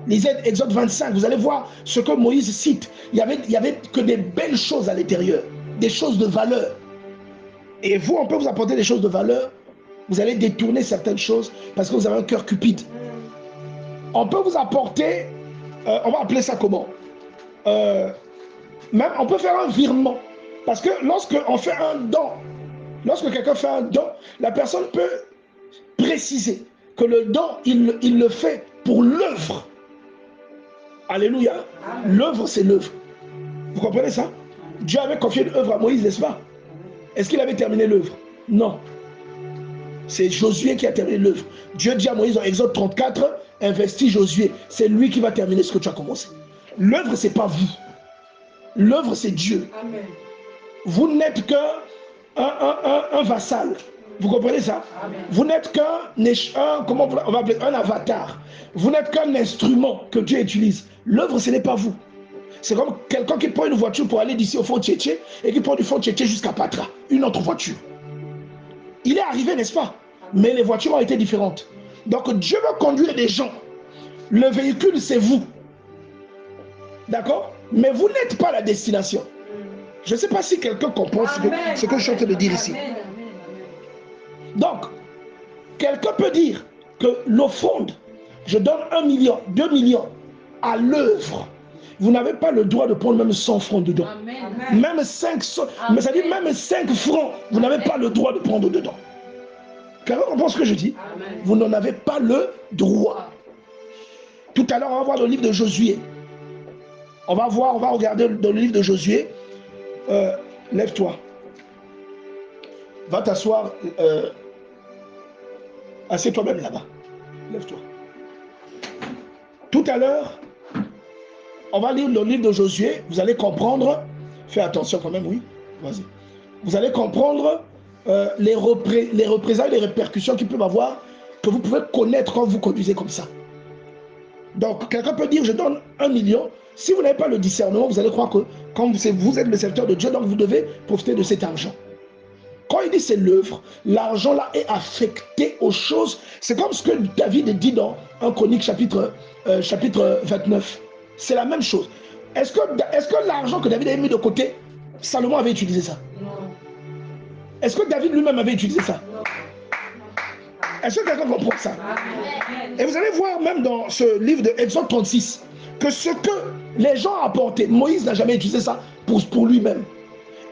Speaker 3: Lisez Exode 25, vous allez voir ce que Moïse cite. Il y avait que des belles choses à l'intérieur, des choses de valeur. Et vous, on peut vous apporter des choses de valeur, vous allez détourner certaines choses parce que vous avez un cœur cupide. On peut vous apporter, on va appeler ça comment? Même on peut faire un virement. Parce que lorsqu'on fait un don, lorsque quelqu'un fait un don, la personne peut préciser que le don, il le fait pour l'œuvre. Alléluia. L'œuvre, c'est l'œuvre. Vous comprenez ça? Dieu avait confié une œuvre à Moïse, n'est-ce pas? Est-ce qu'il avait terminé l'œuvre? Non. C'est Josué qui a terminé l'œuvre. Dieu dit à Moïse dans Exode 34, investis Josué. C'est lui qui va terminer ce que tu as commencé. L'œuvre, ce n'est pas vous. L'œuvre, c'est Dieu.
Speaker 2: Amen.
Speaker 3: Vous n'êtes qu'un vassal. Vous comprenez ça?
Speaker 2: Amen.
Speaker 3: Vous n'êtes comment on va appeler, un avatar. Vous n'êtes qu'un instrument que Dieu utilise. L'œuvre, ce n'est pas vous. C'est comme quelqu'un qui prend une voiture pour aller d'ici au Fort Tchétché et qui prend du Fort Tchétché jusqu'à Patra. Une autre voiture. Il est arrivé, n'est-ce pas? Mais les voitures ont été différentes. Donc Dieu veut conduire des gens. Le véhicule, c'est vous. D'accord? Mais vous n'êtes pas la destination. Je ne sais pas si quelqu'un comprend ce que je suis en train de dire ici.
Speaker 2: Amen.
Speaker 3: Donc, quelqu'un peut dire que l'offrande, je donne 1 million, 2 millions à l'œuvre. Vous n'avez pas le droit de prendre même 100 francs dedans.
Speaker 2: Amen.
Speaker 3: Même 5, mais ça dit même 5 francs, vous n'avez pas le droit de prendre dedans. Quelqu'un comprend ce que je dis?
Speaker 2: Amen.
Speaker 3: Vous n'en avez pas le droit. Tout à l'heure, on va voir le livre de Josué. On va regarder dans le livre de Josué. Lève-toi. Va t'asseoir. Assieds-toi même là-bas. Lève-toi. Tout à l'heure, on va lire le livre de Josué. Vous allez comprendre. Fais attention quand même, oui. Vas-y. Vous allez comprendre les représailles, les répercussions qu'il peut avoir, que vous pouvez connaître quand vous conduisez comme ça. Donc, quelqu'un peut dire, je donne 1 million. Si vous n'avez pas le discernement, vous allez croire que quand vous êtes le serviteur de Dieu, donc vous devez profiter de cet argent. Quand il dit c'est l'œuvre, l'argent là est affecté aux choses. C'est comme ce que David dit dans 1 Chronique chapitre 29. C'est la même chose. Est-ce que l'argent que David avait mis de côté, Salomon avait utilisé ça?
Speaker 2: Non.
Speaker 3: Est-ce que David lui-même avait utilisé ça?
Speaker 2: Non.
Speaker 3: Est-ce que quelqu'un comprend ça?
Speaker 2: Amen.
Speaker 3: Et vous allez voir même dans ce livre de Exode 36 que ce que les gens apportaient, Moïse n'a jamais utilisé ça pour lui-même.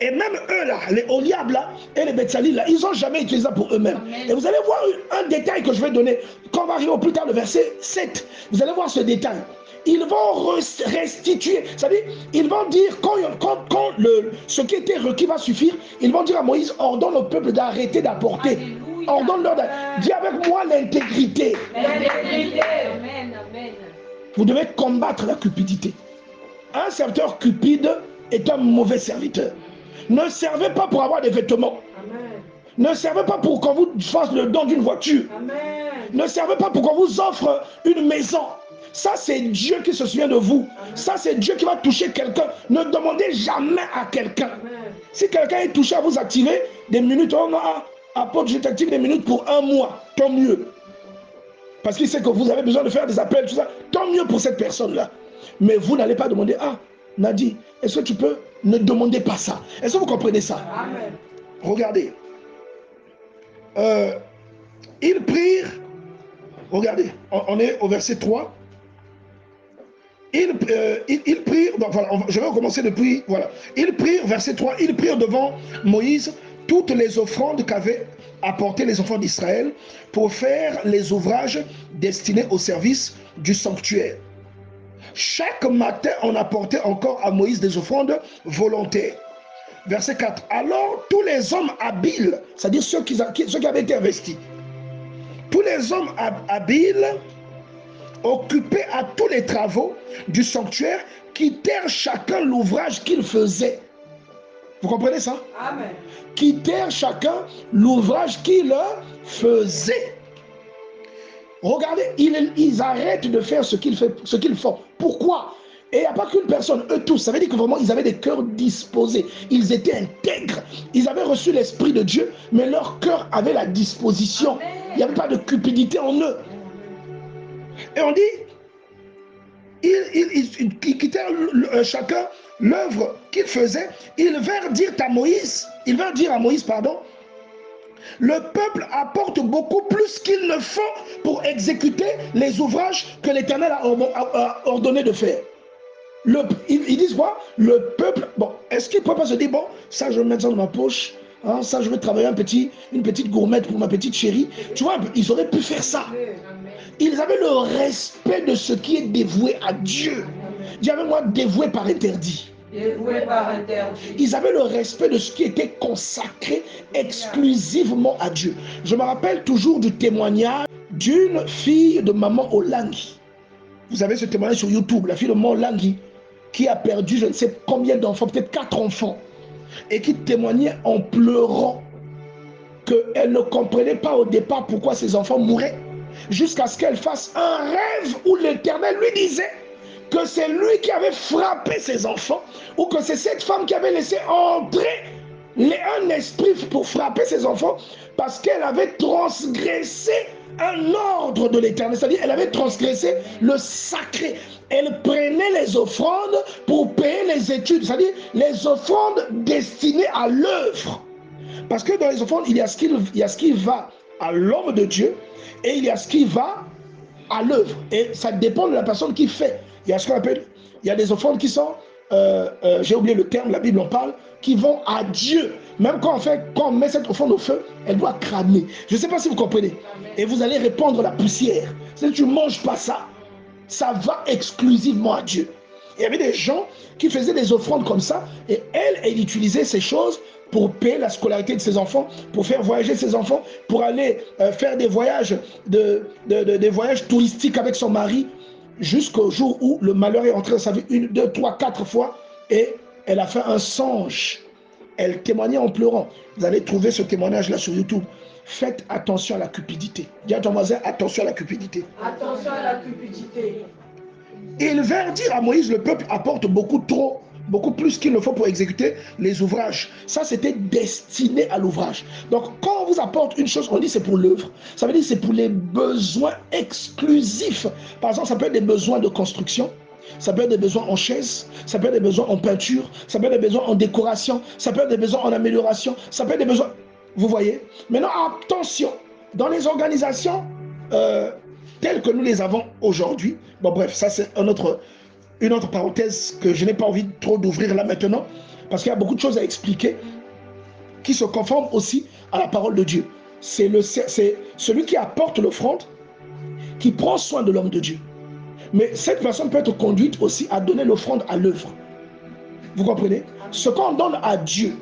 Speaker 3: Et même eux là, les Oliab là et les Betsalil là, ils n'ont jamais utilisé ça pour eux-mêmes. Et vous allez voir un détail que je vais donner. Quand on va arriver au plus tard, le verset 7, vous allez voir ce détail. Ils vont restituer, c'est-à-dire, ils vont dire, quand ce qui était requis va suffire, ils vont dire à Moïse, ordonne au peuple d'arrêter d'apporter. Ordonne-leur dis avec moi l'intégrité.
Speaker 2: L'intégrité. Amen. Amen.
Speaker 3: Vous devez combattre la cupidité. Un serviteur cupide est un mauvais serviteur. Ne servez pas pour avoir des vêtements.
Speaker 2: Amen.
Speaker 3: Ne servez pas pour qu'on vous fasse le don d'une voiture.
Speaker 2: Amen.
Speaker 3: Ne servez pas pour qu'on vous offre une maison. Ça, c'est Dieu qui se souvient de vous. Ça, c'est Dieu qui va toucher quelqu'un. Ne demandez jamais à quelqu'un. Si quelqu'un est touché à vous activer des minutes, apporte, je t'active des minutes pour 1 mois, tant mieux. Parce qu'il sait que vous avez besoin de faire des appels, tout ça. Tant mieux pour cette personne-là. Mais vous n'allez pas demander, ah, Nadi, est-ce que tu peux ne demander pas ça? Est-ce que vous comprenez ça?
Speaker 2: Amen.
Speaker 3: Regardez. Ils prirent, regardez, on est au verset 3. Ils prirent, donc voilà, je vais recommencer depuis, voilà. Ils prirent, verset 3, ils prirent devant Moïse toutes les offrandes qu'avaient apportées les enfants d'Israël pour faire les ouvrages destinés au service du sanctuaire. Chaque matin, on apportait encore à Moïse des offrandes volontaires. Verset 4. Alors, tous les hommes habiles, c'est-à-dire ceux qui avaient été investis, tous les hommes habiles, occupés à tous les travaux du sanctuaire, quittèrent chacun l'ouvrage qu'ils faisaient. Vous comprenez ça?
Speaker 2: Amen.
Speaker 3: Quittèrent chacun l'ouvrage qu'ils faisaient. Regardez, ils arrêtent de faire ce qu'ils font. Pourquoi? Et il n'y a pas qu'une personne, eux tous. Ça veut dire que vraiment, ils avaient des cœurs disposés. Ils étaient intègres. Ils avaient reçu l'Esprit de Dieu, mais leur cœur avait la disposition.
Speaker 2: Amen.
Speaker 3: Il n'y avait pas de cupidité en eux. Et on dit, ils quittèrent chacun l'œuvre qu'ils faisaient. Ils vinrent dire à Moïse, le peuple apporte beaucoup plus qu'il ne faut pour exécuter les ouvrages que l'Éternel a ordonné de faire. Ils disent quoi? Le peuple, bon, est-ce qu'ils ne peuvent pas se dire, bon, ça je vais mettre ça dans ma poche, hein, ça je vais travailler une petite gourmette pour ma petite chérie. Tu vois, ils auraient pu faire ça. Ils avaient le respect de ce qui est dévoué à Dieu. Dis avec moi, dévoué par interdit.
Speaker 2: Dévoué par interdit.
Speaker 3: Ils avaient le respect de ce qui était consacré exclusivement à Dieu. Je me rappelle toujours du témoignage d'une fille de maman Olangi. Vous avez ce témoignage sur YouTube, la fille de maman Olangi, qui a perdu je ne sais combien d'enfants, peut-être 4 enfants, et qui témoignait en pleurant qu'elle ne comprenait pas au départ pourquoi ses enfants mouraient, jusqu'à ce qu'elle fasse un rêve où l'Éternel lui disait que c'est lui qui avait frappé ses enfants, ou que c'est cette femme qui avait laissé entrer un esprit pour frapper ses enfants, parce qu'elle avait transgressé un ordre de l'Éternel, c'est-à-dire elle avait transgressé le sacré. Elle prenait les offrandes pour payer les études, c'est-à-dire les offrandes destinées à l'œuvre. Parce que dans les offrandes, il y a ce qui va à l'homme de Dieu et il y a ce qui va à l'œuvre. Et ça dépend de la personne qui fait. Il y a ce qu'on appelle, il y a des offrandes qui sont, j'ai oublié le terme, la Bible en parle, qui vont à Dieu. Même quand on met cette offrande au feu, elle doit cramer. Je ne sais pas si vous comprenez. Et vous allez répandre la poussière. Si tu ne manges pas ça, ça va exclusivement à Dieu. Et il y avait des gens qui faisaient des offrandes comme ça, et elle utilisait ces choses pour payer la scolarité de ses enfants, pour faire voyager ses enfants, pour aller faire des voyages, des voyages touristiques avec son mari, jusqu'au jour où le malheur est entré dans sa vie 1, 2, 3, 4 fois, et elle a fait un songe. Elle témoignait en pleurant. Vous allez trouver ce témoignage-là sur YouTube. Faites attention à la cupidité. Dis à ton voisin, attention à la cupidité.
Speaker 2: Attention à la cupidité.
Speaker 3: Il vint dire à Moïse, le peuple apporte beaucoup plus qu'il ne faut pour exécuter les ouvrages. Ça, c'était destiné à l'ouvrage. Donc, quand on vous apporte une chose, on dit c'est pour l'œuvre. Ça veut dire c'est pour les besoins exclusifs. Par exemple, ça peut être des besoins de construction. Ça peut être des besoins en chaise, ça peut être des besoins en peinture, ça peut être des besoins en décoration, ça peut être des besoins en amélioration, ça peut être des besoins... Vous voyez? Maintenant, attention, dans les organisations telles que nous les avons aujourd'hui, bon bref, ça c'est une autre parenthèse que je n'ai pas envie trop d'ouvrir là maintenant, parce qu'il y a beaucoup de choses à expliquer qui se conforment aussi à la parole de Dieu. C'est celui qui apporte l'offrande, qui prend soin de l'homme de Dieu. Mais cette personne peut être conduite aussi à donner l'offrande à l'œuvre. Vous comprenez? Ce qu'on donne à Dieu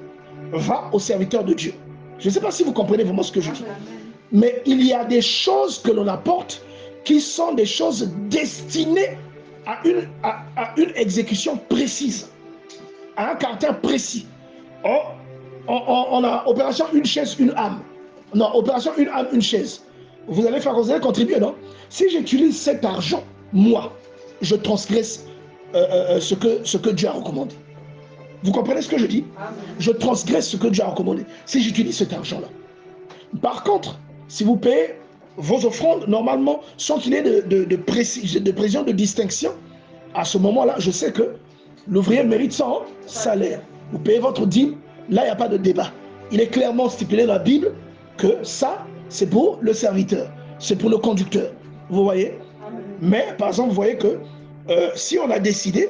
Speaker 3: va au serviteur de Dieu. Je ne sais pas si vous comprenez vraiment ce que je dis. Mais il y a des choses que l'on apporte qui sont des choses destinées à une exécution précise, à un caractère précis. On a opération une chaise, une âme. Non, opération une âme, une chaise. Vous allez contribuer, non? Si j'utilise cet argent, moi, je transgresse ce que Dieu a recommandé. Vous comprenez ce que je dis? Je transgresse ce que Dieu a recommandé si j'utilise cet argent-là. Par contre, si vous payez vos offrandes, normalement, sans qu'il y ait de précision, de distinction, à ce moment-là, je sais que l'ouvrier mérite son salaire. Vous payez votre dîme, là, il n'y a pas de débat. Il est clairement stipulé dans la Bible que ça, c'est pour le serviteur, c'est pour le conducteur. Vous voyez? Mais, par exemple, vous voyez que si on a décidé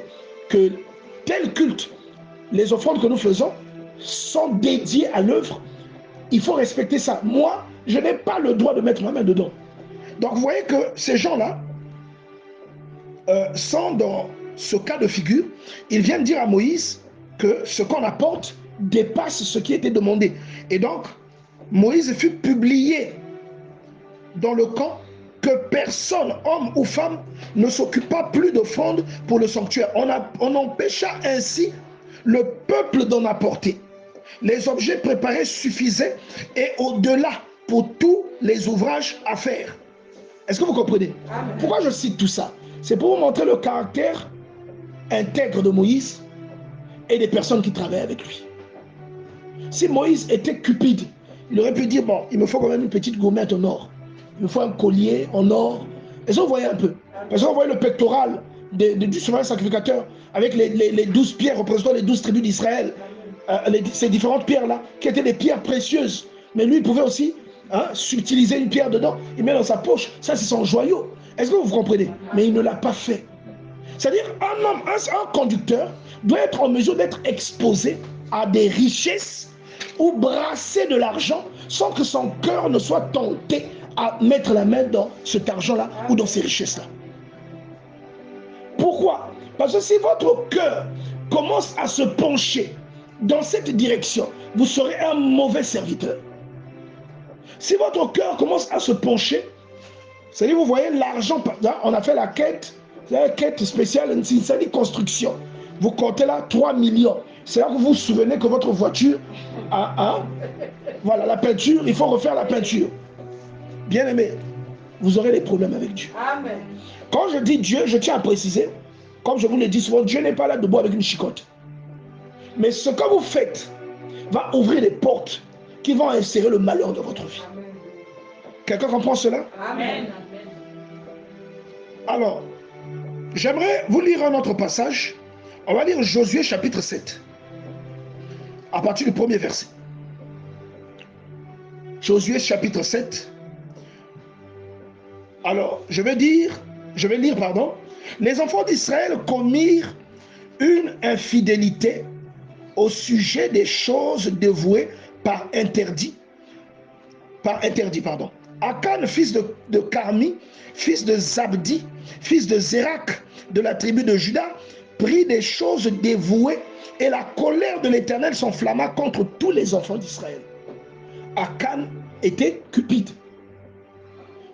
Speaker 3: que tel culte, les offrandes que nous faisons sont dédiées à l'œuvre, il faut respecter ça. Moi, je n'ai pas le droit de mettre ma main dedans. Donc, vous voyez que ces gens-là sont dans ce cas de figure. Ils viennent dire à Moïse que ce qu'on apporte dépasse ce qui était demandé. Et donc, Moïse fut publié dans le camp que personne, homme ou femme, ne s'occupa plus d'offrande pour le sanctuaire. On empêcha ainsi le peuple d'en apporter. Les objets préparés suffisaient et au-delà pour tous les ouvrages à faire. Est-ce que vous comprenez? Amen. Pourquoi je cite tout ça? C'est pour vous montrer le caractère intègre de Moïse et des personnes qui travaillent avec lui. Si Moïse était cupide, il aurait pu dire, bon, il me faut quand même une petite gourmette en or. Il me faut un collier en or. Est-ce que vous voyez un peu? Parce que vous voyez le pectoral du souverain sacrificateur avec les 12 pierres représentant les 12 tribus d'Israël. Ces différentes pierres-là, qui étaient des pierres précieuses. Mais lui, il pouvait aussi subtiliser une pierre dedans. Il met dans sa poche. Ça, c'est son joyau. Est-ce que vous comprenez? Mais il ne l'a pas fait. C'est-à-dire, un homme, un conducteur doit être en mesure d'être exposé à des richesses ou brasser de l'argent sans que son cœur ne soit tenté à mettre la main dans cet argent-là ou dans ces richesses-là. Pourquoi? Parce que si votre cœur commence à se pencher dans cette direction, vous serez un mauvais serviteur. Si votre cœur commence à se pencher, c'est-à-dire vous voyez l'argent, on a fait la quête spéciale, c'est une construction. Vous comptez là 3 millions. C'est là que vous vous souvenez que votre voiture a voilà, la peinture, il faut refaire la peinture. Bien aimé, vous aurez des problèmes avec Dieu.
Speaker 2: Amen.
Speaker 3: Quand je dis Dieu, je tiens à préciser, comme je vous l'ai dit souvent, Dieu n'est pas là debout avec une chicotte. Mais ce que vous faites va ouvrir des portes qui vont insérer le malheur dans votre vie. Quelqu'un comprend cela?
Speaker 2: Amen.
Speaker 3: Alors, j'aimerais vous lire un autre passage. On va lire Josué chapitre 7. À partir du premier verset. Josué chapitre 7. Alors, je vais lire, les enfants d'Israël commirent une infidélité au sujet des choses dévouées par interdit. Akan, fils de Carmi, fils de Zabdi, fils de Zérak, de la tribu de Juda, prit des choses dévouées et la colère de l'Éternel s'enflamma contre tous les enfants d'Israël. Akan était cupide.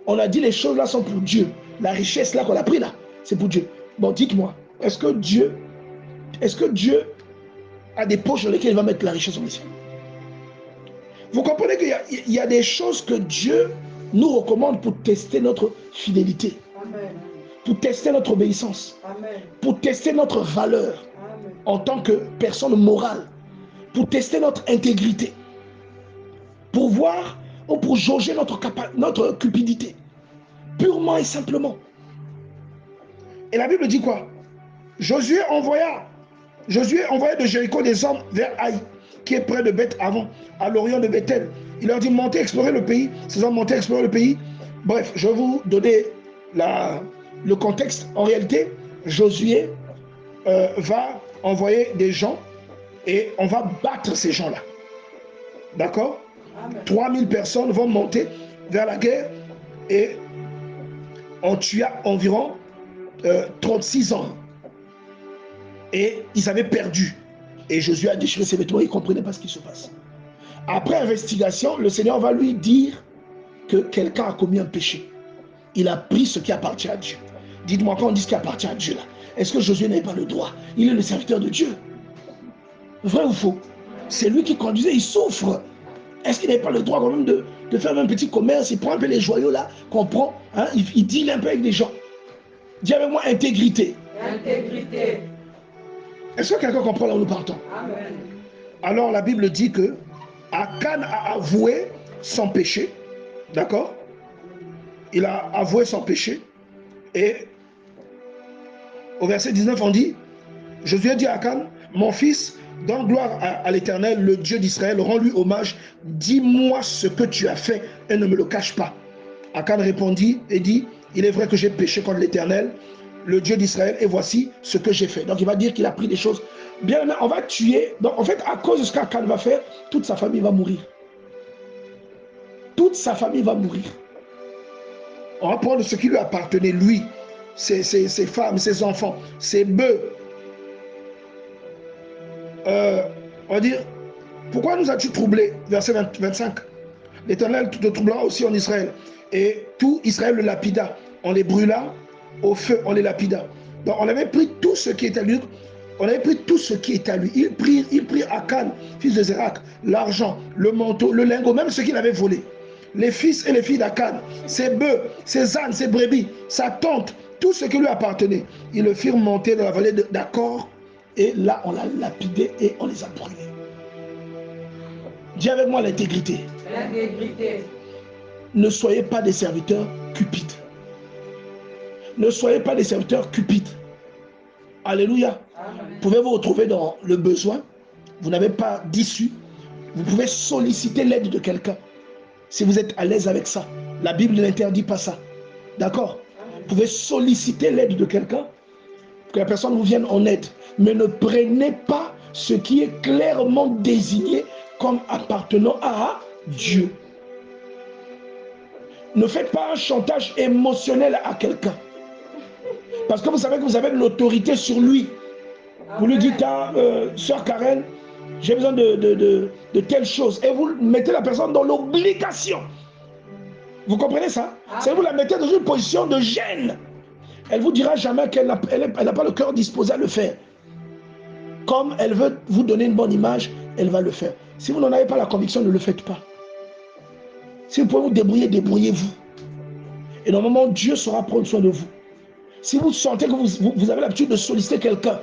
Speaker 3: On a dit les choses là sont pour Dieu. La richesse là qu'on a pris là, c'est pour Dieu. Bon, dites-moi, est-ce que Dieu a des poches dans lesquelles il va mettre la richesse au ciel? Vous comprenez qu'il y a des choses que Dieu nous recommande pour tester notre fidélité.
Speaker 2: Amen.
Speaker 3: Pour tester notre obéissance.
Speaker 2: Amen.
Speaker 3: Pour tester notre valeur
Speaker 2: Amen.
Speaker 3: en tant que personne morale. Pour tester notre intégrité. Pour voir ou pour jauger notre cupidité. Purement et simplement. Et la Bible dit quoi? Josué envoya de Jéricho des hommes vers Haï, qui est près de Beth-Aven, à l'orient de Bethel. Il leur dit, montez explorer le pays. Ces hommes montaient explorer le pays. Bref, je vais vous donner le contexte. En réalité, Josué va envoyer des gens et on va battre ces gens-là. D'accord? 3000 personnes vont monter vers la guerre et on tua environ 36 hommes. Et ils avaient perdu. Et Josué a déchiré ses vêtements, il ne comprenait pas ce qui se passe. Après investigation, le Seigneur va lui dire que quelqu'un a commis un péché. Il a pris ce qui appartient à Dieu. Dites-moi, quand on dit ce qui appartient à Dieu là, est-ce que Josué n'avait pas le droit? Il est le serviteur de Dieu. Vrai ou faux? C'est lui qui conduisait, il souffre. Est-ce qu'il n'avait pas le droit quand même de faire un petit commerce? Il prend un peu les joyaux là qu'on prend, hein, il deal un peu avec des gens. Dis avec moi intégrité.
Speaker 2: Intégrité.
Speaker 3: Est-ce que quelqu'un comprend là où nous partons?
Speaker 2: Amen.
Speaker 3: Alors la Bible dit que Akan a avoué son péché, d'accord? il a avoué son péché. Et au verset 19, on dit, Josué dit à Akan, mon fils, donne gloire à l'Éternel, le Dieu d'Israël, rends-lui hommage, dis-moi ce que tu as fait et ne me le cache pas. Akan répondit et dit, il est vrai que j'ai péché contre l'Éternel, le Dieu d'Israël, et voici ce que j'ai fait. Donc il va dire qu'il a pris des choses. Bien, on va tuer. Donc en fait, à cause de ce qu'Akan va faire, toute sa famille va mourir. Toute sa famille va mourir. On va prendre ce qui lui appartenait, lui, ses femmes, ses enfants, ses bœufs. On va dire, pourquoi nous as-tu troublés? Verset 25. L'Éternel te troublera aussi en Israël. Et tout Israël le lapida. On les brûla au feu, on les lapida. Donc on avait pris tout ce qui était à lui. On avait pris tout ce qui était à lui. Il prit Akan, fils de Zérak, l'argent, le manteau, le lingot, même ce qu'il avait volé. Les fils et les filles d'Akan, ses bœufs, ses ânes, ses brebis, sa tente, tout ce qui lui appartenait. Ils le firent monter dans la vallée d'Accor. Et là, on l'a lapidé et on les a brûlés. Dis avec moi l'intégrité.
Speaker 2: L'intégrité.
Speaker 3: Ne soyez pas des serviteurs cupides. Ne soyez pas des serviteurs cupides. Alléluia. Vous pouvez vous retrouver dans le besoin. Vous n'avez pas d'issue. Vous pouvez solliciter l'aide de quelqu'un. Si vous êtes à l'aise avec ça. La Bible n'interdit pas ça. D'accord? Vous pouvez solliciter l'aide de quelqu'un. Que la personne vous vienne en aide. Mais ne prenez pas ce qui est clairement désigné comme appartenant à Dieu. Ne faites pas un chantage émotionnel à quelqu'un. Parce que vous savez que vous avez de l'autorité sur lui. Vous lui dites, sœur Karen, j'ai besoin de telle chose. Et vous mettez la personne dans l'obligation. Vous comprenez ça? C'est vous la mettez dans une position de gêne. Elle ne vous dira jamais qu'elle n'a pas le cœur disposé à le faire. Comme elle veut vous donner une bonne image, elle va le faire. Si vous n'en avez pas la conviction, ne le faites pas. Si vous pouvez vous débrouiller, débrouillez-vous. Et normalement, Dieu saura prendre soin de vous. Si vous sentez que vous avez l'habitude de solliciter quelqu'un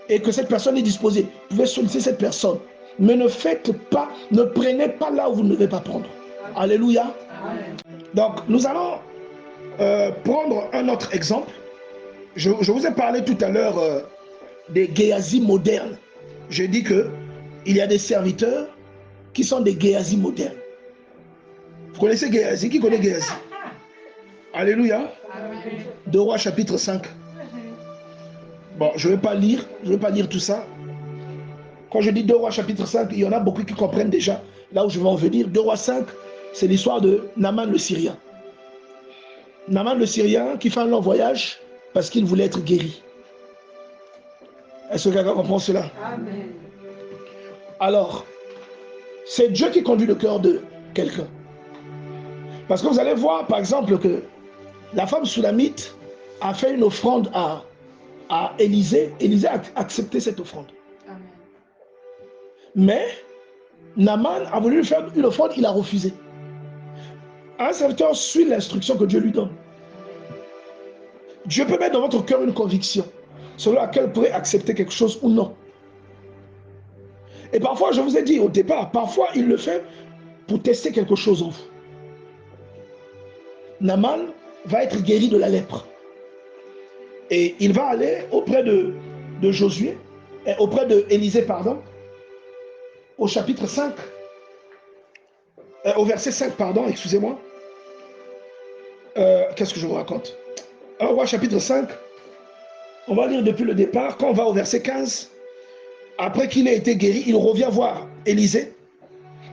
Speaker 3: et que cette personne est disposée, vous pouvez solliciter cette personne. Mais ne faites pas, ne prenez pas là où vous ne devez pas prendre. Alléluia. Amen. Donc, nous allons prendre un autre exemple. Je vous ai parlé tout à l'heure des Géasi modernes. Je dis qu'il y a des serviteurs qui sont des Géasi modernes. Vous connaissez Géasi? Qui connaît Géasi? Alléluia. 2 Rois chapitre 5. Bon, je ne vais pas lire tout ça. Quand je dis 2 Rois chapitre 5, il y en a beaucoup qui comprennent déjà là où je vais en venir. 2 Rois 5, c'est l'histoire de Naaman le Syrien. Naaman le Syrien qui fait un long voyage parce qu'il voulait être guéri. Est-ce que quelqu'un comprend cela?
Speaker 2: Amen.
Speaker 3: Alors, c'est Dieu qui conduit le cœur de quelqu'un. Parce que vous allez voir, par exemple, que la femme soulamite a fait une offrande à Élisée. Élisée a accepté cette offrande.
Speaker 2: Amen.
Speaker 3: Mais Naaman a voulu lui faire une offrande, il a refusé. Un serviteur suit l'instruction que Dieu lui donne. Dieu peut mettre dans votre cœur une conviction selon laquelle vous pourrez accepter quelque chose ou non. Et parfois, je vous ai dit au départ, parfois il le fait pour tester quelque chose en vous. Naaman va être guéri de la lèpre. Et il va aller auprès de Josué, auprès de Élisée, pardon, au chapitre 5, au verset 5, pardon, excusez-moi. Qu'est-ce que je vous raconte? 1 Roi chapitre 5, on va lire depuis le départ. Quand on va au verset 15, après qu'il ait été guéri, il revient voir Élisée.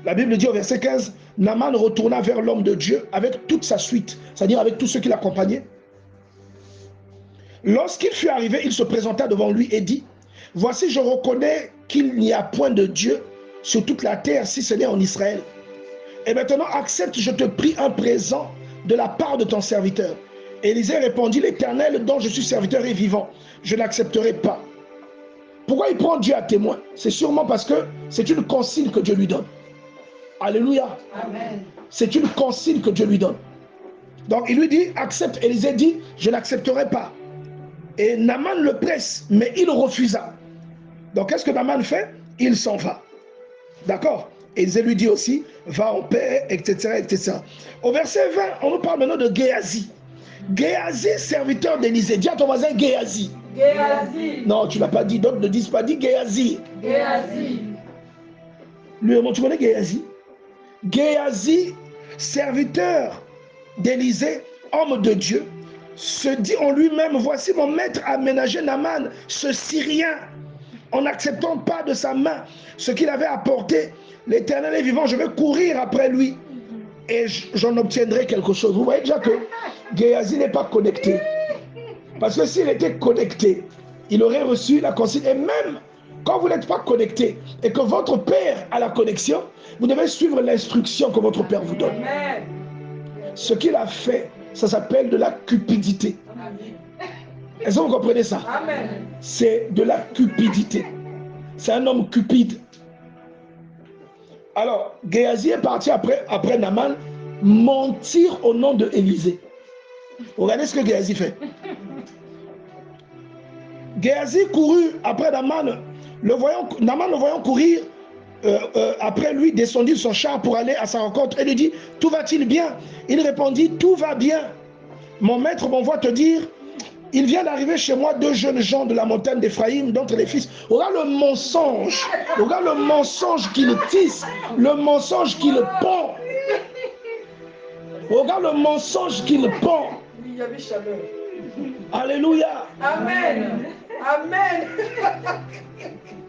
Speaker 3: La Bible dit au verset 15, Naaman retourna vers l'homme de Dieu avec toute sa suite, c'est-à-dire avec tous ceux qui l'accompagnaient. Lorsqu'il fut arrivé, il se présenta devant lui et dit, « Voici, je reconnais qu'il n'y a point de Dieu sur toute la terre, si ce n'est en Israël. Et maintenant, accepte, je te prie, un présent de la part de ton serviteur. » Élisée répondit, « L'Éternel dont je suis serviteur est vivant, je n'accepterai pas. » Pourquoi il prend Dieu à témoin? C'est sûrement parce que c'est une consigne que Dieu lui donne. Alléluia.
Speaker 2: Amen.
Speaker 3: C'est une consigne que Dieu lui donne. Donc il lui dit, accepte. Élisée dit, je n'accepterai pas. Et Naaman le presse, mais il refusa. Donc qu'est-ce que Naaman fait? Il s'en va. D'accord? Élisée lui dit aussi, va en paix, etc., etc. Au verset 20, on nous parle maintenant de Géasi. Géasi, serviteur d'Élisée. Dis à ton voisin Géasi.
Speaker 2: Géasi.
Speaker 3: Non, tu ne l'as pas dit, d'autres ne disent pas, dis Géasi.
Speaker 2: Géasi.
Speaker 3: Lui, tu connais Géasi? Géasi, serviteur d'Élisée, homme de Dieu, se dit en lui-même, voici mon maître a ménagé Naaman, ce Syrien, en n'acceptant pas de sa main ce qu'il avait apporté. L'Éternel est vivant, je vais courir après lui et j'en obtiendrai quelque chose. Vous voyez déjà que Géasi n'est pas connecté. Parce que s'il était connecté, il aurait reçu la consigne. Et même quand vous n'êtes pas connecté et que votre père a la connexion, vous devez suivre l'instruction que votre père vous donne.
Speaker 2: Amen.
Speaker 3: Ce qu'il a fait, ça s'appelle de la cupidité. Est-ce que vous comprenez ça?
Speaker 2: Amen.
Speaker 3: C'est de la cupidité. C'est un homme cupide. Alors, Géasi est parti après Naaman mentir au nom de Élisée. Regardez ce que Géasi fait. Géasi courut après Naaman, Naaman le voyant courir après lui, descendit de son char pour aller à sa rencontre et lui dit, tout va-t-il bien? Il répondit, tout va bien. Mon maître m'envoie te dire, il vient d'arriver chez moi 2 jeunes gens de la montagne d'Éphraïm, d'entre les fils. Regarde le mensonge. Regarde le mensonge qu'il tisse. Le mensonge qu'il pond. Regarde le mensonge qu'il pond.
Speaker 2: Il y avait chaleur.
Speaker 3: Alléluia.
Speaker 2: Amen. Amen.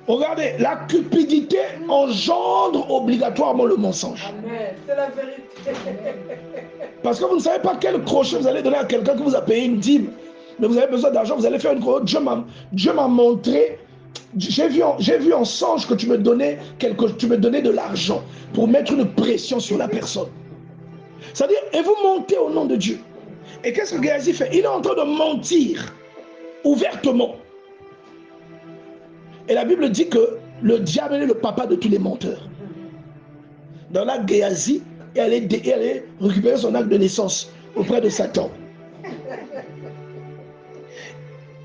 Speaker 3: Regardez, la cupidité engendre obligatoirement le mensonge.
Speaker 2: Amen. C'est la vérité.
Speaker 3: Parce que vous ne savez pas quel crochet vous allez donner à quelqu'un qui vous a payé une dîme. Mais vous avez besoin d'argent, vous allez faire une crochet. Dieu m'a montré, j'ai vu en songe que tu me donnais de l'argent pour mettre une pression sur la personne. C'est-à-dire, et vous mentez au nom de Dieu. Et qu'est-ce que Géasi fait? Il est en train de mentir ouvertement. Et la Bible dit que le diable est le papa de tous les menteurs. Dans la Géasi, elle est récupérer son acte de naissance auprès de Satan.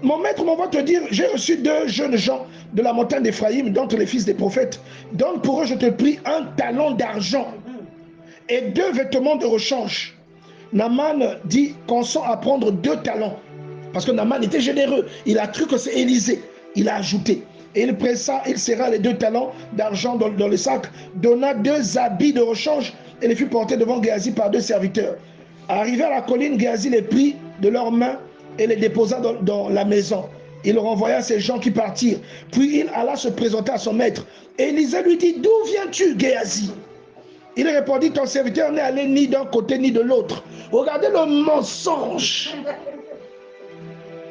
Speaker 3: Mon maître m'envoie te dire, j'ai reçu 2 jeunes gens de la montagne d'Éphraïm, d'entre les fils des prophètes. Donne pour eux, je te prie, 1 talent d'argent et 2 vêtements de rechange. Naaman dit, consent à prendre 2 talents. Parce que Naaman était généreux. Il a cru que c'est Élisée. Il a ajouté. Et il pressa, il serra les 2 talents d'argent dans le sac, donna 2 habits de rechange et les fut portés devant Géasi par 2 serviteurs. Arrivé à la colline, Géasi les prit de leurs mains et les déposa dans la maison. Il renvoya ces gens qui partirent. Puis il alla se présenter à son maître. Et Élisée lui dit, d'où viens-tu, Géasi? Il répondit, ton serviteur n'est allé ni d'un côté ni de l'autre. Regardez le mensonge.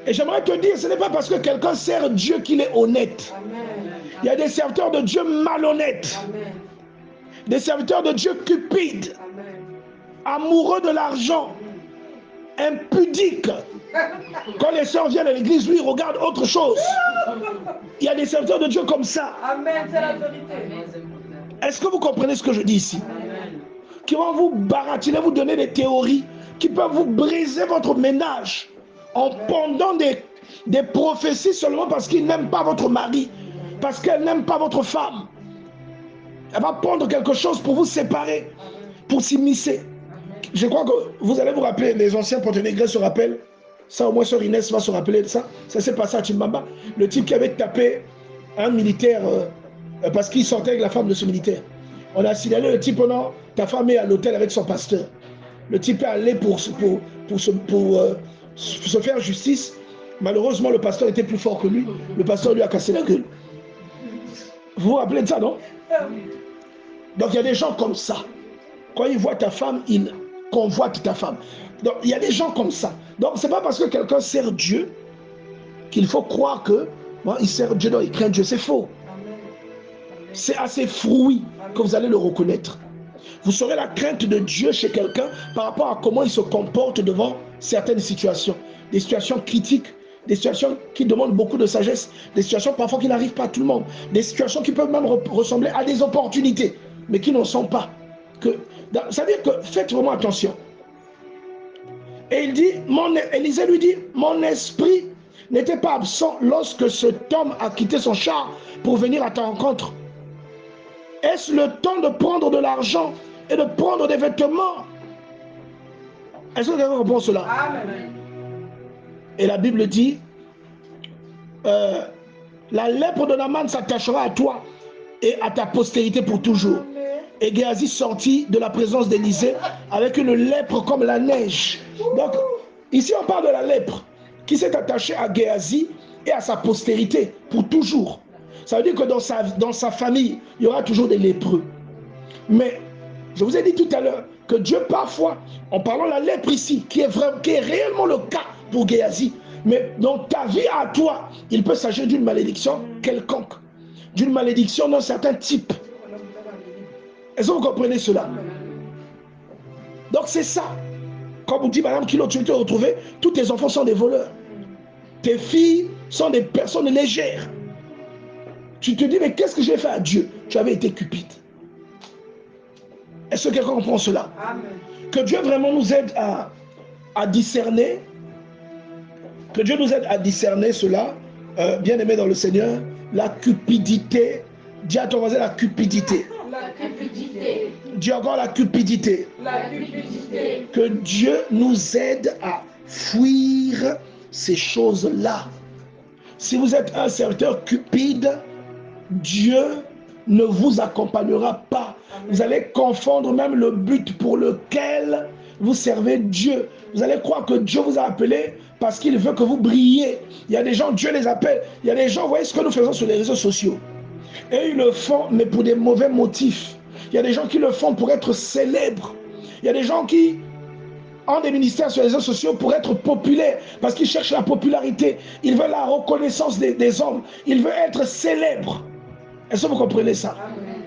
Speaker 3: Et j'aimerais te dire, ce n'est pas parce que quelqu'un sert Dieu qu'il est honnête.
Speaker 2: Amen.
Speaker 3: Il y a des serviteurs de Dieu malhonnêtes.
Speaker 2: Amen.
Speaker 3: Des serviteurs de Dieu cupides.
Speaker 2: Amen.
Speaker 3: Amoureux de l'argent. Impudiques. Quand les sœurs viennent à l'église, lui, il regarde autre chose. Il y a des serviteurs de Dieu comme ça.
Speaker 2: Amen, c'est la vérité.
Speaker 3: Est-ce que vous comprenez ce que je dis ici?
Speaker 2: Amen.
Speaker 3: Qui vont vous baratiner, vous donner des théories, qui peuvent vous briser votre ménage en pendant des prophéties seulement parce qu'ils n'aiment pas votre mari, parce qu'elle n'aime pas votre femme. Elle va pondre quelque chose pour vous séparer, pour s'immiscer. Je crois que vous allez vous rappeler, les anciens Ponténégrés se rappellent, ça au moins Sœur Inès va se rappeler de ça. Ça s'est passé à Chimbamba. Le type qui avait tapé un militaire parce qu'il sortait avec la femme de ce militaire. On a signalé le type, oh non, ta femme est à l'hôtel avec son pasteur. Le type est allé pour se faire justice. Malheureusement, le pasteur était plus fort que lui. Le pasteur lui a cassé la gueule. Vous vous rappelez de ça, non? Donc il y a des gens comme ça. Quand ils voient ta femme, ils convoitent ta femme. Donc il y a des gens comme ça. Donc c'est pas parce que quelqu'un sert Dieu qu'il faut croire que bon, il sert Dieu, donc il craint Dieu. C'est faux. C'est à ses fruits que vous allez le reconnaître. Vous saurez la crainte de Dieu chez quelqu'un par rapport à comment il se comporte devant certaines situations. Des situations critiques, des situations qui demandent beaucoup de sagesse, des situations parfois qui n'arrivent pas à tout le monde, des situations qui peuvent même ressembler à des opportunités, mais qui n'en sont pas. Ça veut dire que faites vraiment attention. Et il dit, Élisée lui dit, mon esprit n'était pas absent lorsque cet homme a quitté son char pour venir à ta rencontre. Est-ce le temps de prendre de l'argent et de prendre des vêtements? Est-ce que quelqu'un comprend cela?
Speaker 2: Amen.
Speaker 3: Et la Bible dit, la lèpre de Naaman s'attachera à toi et à ta postérité pour toujours. Et Géasi sortit de la présence d'Élisée avec une lèpre comme la neige. Donc, ici on parle de la lèpre qui s'est attachée à Géasi et à sa postérité pour toujours. Ça veut dire que dans sa famille, il y aura toujours des lépreux. Mais, je vous ai dit tout à l'heure que Dieu parfois, en parlant de la lèpre ici, qui est réellement le cas pour Géasi, mais dans ta vie à toi, il peut s'agir d'une malédiction quelconque, d'une malédiction d'un certain type. Est-ce que vous comprenez cela? Donc c'est ça. Comme vous dit Madame Kilo, tu te retrouves, tous tes enfants sont des voleurs. Tes filles sont des personnes légères. Tu te dis, mais qu'est-ce que j'ai fait à Dieu? Tu avais été cupide. Est-ce que quelqu'un comprend cela?
Speaker 2: Amen.
Speaker 3: Que Dieu vraiment nous aide à discerner. Que Dieu nous aide à discerner cela, bien aimé dans le Seigneur, la cupidité. Dis à ton voisin la cupidité.
Speaker 2: La cupidité.
Speaker 3: Dis encore la cupidité.
Speaker 2: La cupidité.
Speaker 3: Que Dieu nous aide à fuir ces choses-là. Si vous êtes un serviteur cupide, Dieu ne vous accompagnera pas. Vous allez confondre même le but pour lequel vous servez Dieu. Vous allez croire que Dieu vous a appelé parce qu'il veut que vous brillez. Il y a des gens, Dieu les appelle. Il y a des gens, vous voyez ce que nous faisons sur les réseaux sociaux. Et ils le font, mais pour des mauvais motifs. Il y a des gens qui le font pour être célèbres. Il y a des gens qui ont des ministères sur les réseaux sociaux pour être populaires, parce qu'ils cherchent la popularité. Ils veulent la reconnaissance des hommes. Ils veulent être célèbres. Est-ce que vous comprenez ça?
Speaker 2: Amen.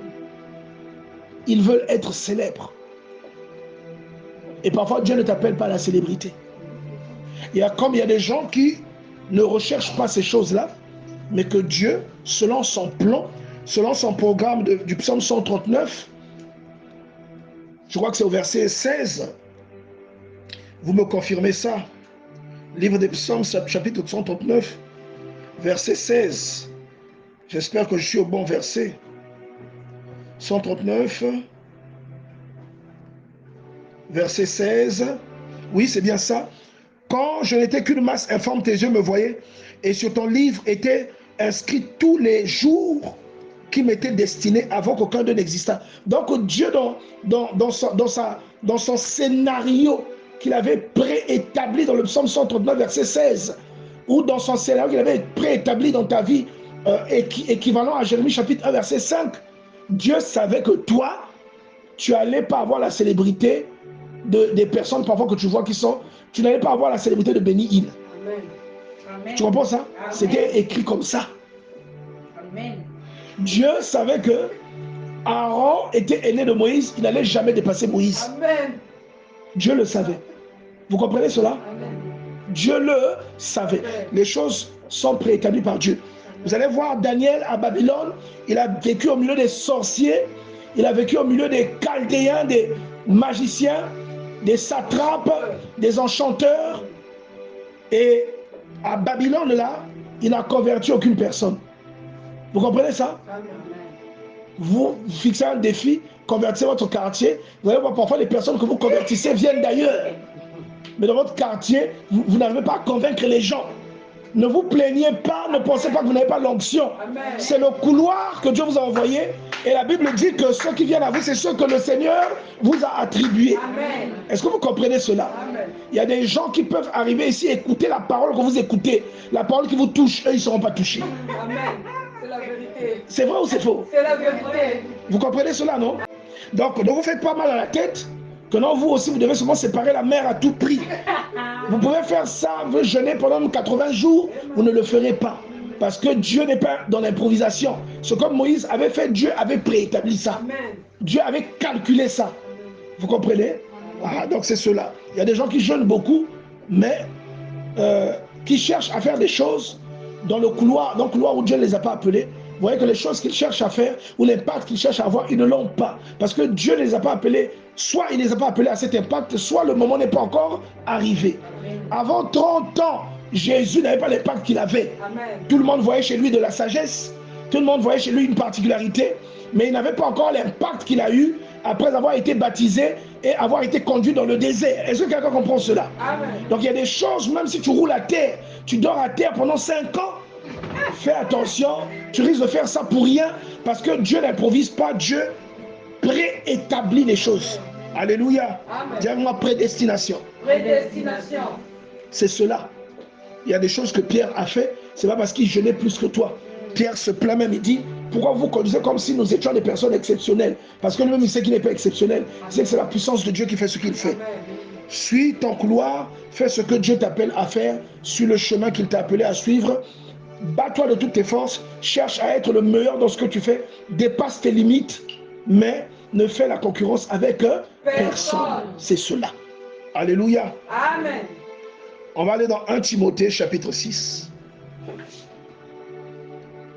Speaker 3: Ils veulent être célèbres. Et parfois, Dieu ne t'appelle pas à la célébrité. Il y a des gens qui ne recherchent pas ces choses-là, mais que Dieu, selon son plan, selon son programme du psaume 139, je crois que c'est au verset 16, vous me confirmez ça, livre des psaumes, chapitre 139, verset 16. J'espère que je suis au bon verset. 139, verset 16. Oui, c'est bien ça. Quand je n'étais qu'une masse informe, tes yeux me voyaient, et sur ton livre étaient inscrits tous les jours qui m'étaient destinés avant qu'aucun d'eux n'existât. Donc Dieu, dans son scénario qu'il avait préétabli dans le psaume 139, verset 16, ou dans son scénario qu'il avait préétabli dans ta vie, équivalent à Jérémie chapitre 1, verset 5, Dieu savait que toi, tu n'allais pas avoir la célébrité des personnes parfois que tu vois qui sont, tu n'allais pas avoir la célébrité de Benny Hill.
Speaker 2: Amen.
Speaker 3: Tu comprends ça?
Speaker 2: Amen.
Speaker 3: C'était écrit comme ça.
Speaker 2: Amen.
Speaker 3: Dieu savait que Aaron était aîné de Moïse, il n'allait jamais dépasser Moïse.
Speaker 2: Amen.
Speaker 3: Dieu le savait. Vous comprenez cela?
Speaker 2: Amen.
Speaker 3: Dieu le savait. Les choses sont préétablies par Dieu. Vous allez voir Daniel à Babylone, il a vécu au milieu des sorciers, il a vécu au milieu des chaldéens, des magiciens, des satrapes, des enchanteurs. Et à Babylone, là, il n'a converti aucune personne. Vous comprenez ça?
Speaker 2: Amen.
Speaker 3: Vous fixez un défi, convertissez votre quartier. Vous allez voir parfois les personnes que vous convertissez viennent d'ailleurs. Mais dans votre quartier, vous n'arrivez pas à convaincre les gens. Ne vous plaignez pas, ne pensez pas que vous n'avez pas l'onction. C'est le couloir que Dieu vous a envoyé. Et la Bible dit que ceux qui viennent à vous, c'est ceux que le Seigneur vous a attribués. Est-ce que vous comprenez cela?
Speaker 2: Amen.
Speaker 3: Il y a des gens qui peuvent arriver ici, écouter la parole que vous écoutez. La parole qui vous touche, eux, ils ne seront pas touchés.
Speaker 2: Amen. C'est la vérité.
Speaker 3: C'est vrai ou c'est faux?
Speaker 2: C'est la vérité.
Speaker 3: Vous comprenez cela, non? Donc, ne vous faites pas mal à la tête. Que non, vous aussi, vous devez seulement séparer la mer à tout prix. Vous pouvez faire ça, vous jeûner pendant 80 jours, vous ne le ferez pas. Parce que Dieu n'est pas dans l'improvisation. Ce que Moïse avait fait, Dieu avait préétabli ça.
Speaker 2: Amen.
Speaker 3: Dieu avait calculé ça. Vous comprenez? Ah, donc c'est cela. Il y a des gens qui jeûnent beaucoup, mais qui cherchent à faire des choses dans le couloir où Dieu ne les a pas appelés. Vous voyez que les choses qu'ils cherchent à faire ou l'impact qu'ils cherchent à avoir, ils ne l'ont pas. Parce que Dieu ne les a pas appelés, soit il ne les a pas appelés à cet impact, soit le moment n'est pas encore arrivé. Avant 30 ans, Jésus n'avait pas l'impact qu'il avait.
Speaker 2: Amen.
Speaker 3: Tout le monde voyait chez lui de la sagesse, tout le monde voyait chez lui une particularité, mais il n'avait pas encore l'impact qu'il a eu après avoir été baptisé et avoir été conduit dans le désert. Est-ce que quelqu'un comprend cela?
Speaker 2: Amen.
Speaker 3: Donc il y a des choses, même si tu roules à terre, tu dors à terre pendant 5 ans, fais attention, tu risques de faire ça pour rien, parce que Dieu n'improvise pas, Dieu préétablit les choses. Alléluia. Dis-moi prédestination.
Speaker 2: Prédestination.
Speaker 3: C'est cela. Il y a des choses que Pierre a fait, c'est pas parce qu'il jeûnait plus que toi. Pierre se plaint même, il dit, pourquoi vous conduisez comme si nous étions des personnes exceptionnelles? Parce que lui-même il sait qu'il n'est pas exceptionnel. Il sait que c'est la puissance de Dieu qui fait ce qu'il fait. Suis ton couloir, fais ce que Dieu t'appelle à faire, suis le chemin qu'il t'a appelé à suivre. Bats-toi de toutes tes forces, cherche à être le meilleur dans ce que tu fais, dépasse tes limites, mais ne fais la concurrence avec personne. C'est cela. Alléluia.
Speaker 2: Amen.
Speaker 3: On va aller dans 1 Timothée chapitre 6.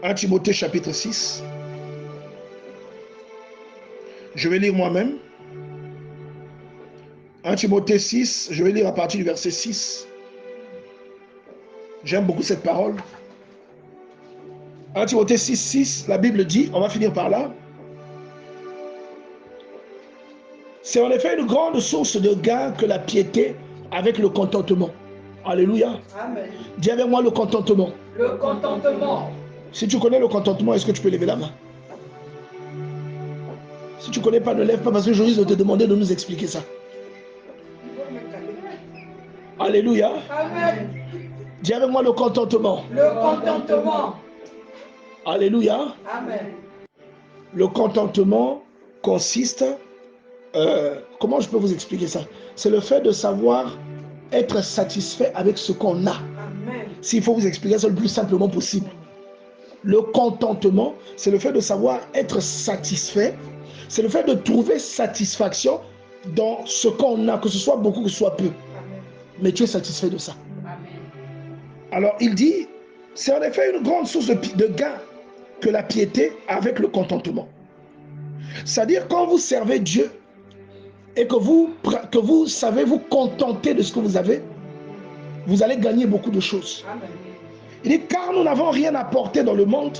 Speaker 3: 1 Timothée chapitre 6. Je vais lire moi-même. 1 Timothée 6, je vais lire à partir du verset 6. J'aime beaucoup cette parole. 1 Timothée 6, 6, la Bible dit, on va finir par là. C'est en effet une grande source de gain que la piété avec le contentement. Alléluia.
Speaker 2: Amen.
Speaker 3: Dis avec moi le contentement.
Speaker 2: Le contentement.
Speaker 3: Si tu connais le contentement, est-ce que tu peux lever la main? Si tu ne connais pas, ne lève pas parce que je risque de te demander de nous expliquer ça. Alléluia.
Speaker 2: Amen.
Speaker 3: Dis avec moi le contentement.
Speaker 2: Le contentement.
Speaker 3: Alléluia.
Speaker 2: Amen.
Speaker 3: Le contentement consiste, comment je peux vous expliquer ça? C'est le fait de savoir être satisfait avec ce qu'on a.
Speaker 2: Amen.
Speaker 3: S'il faut vous expliquer ça le plus simplement possible. Le contentement, c'est le fait de savoir être satisfait. C'est le fait de trouver satisfaction dans ce qu'on a, que ce soit beaucoup, que ce soit peu.
Speaker 2: Amen.
Speaker 3: Mais tu es satisfait de ça.
Speaker 2: Amen.
Speaker 3: Alors il dit, c'est en effet une grande source de gain que la piété avec le contentement. C'est-à-dire quand vous servez Dieu et que vous savez vous contenter de ce que vous avez, vous allez gagner beaucoup de choses.
Speaker 2: Amen.
Speaker 3: Il dit, car nous n'avons rien apporté dans le monde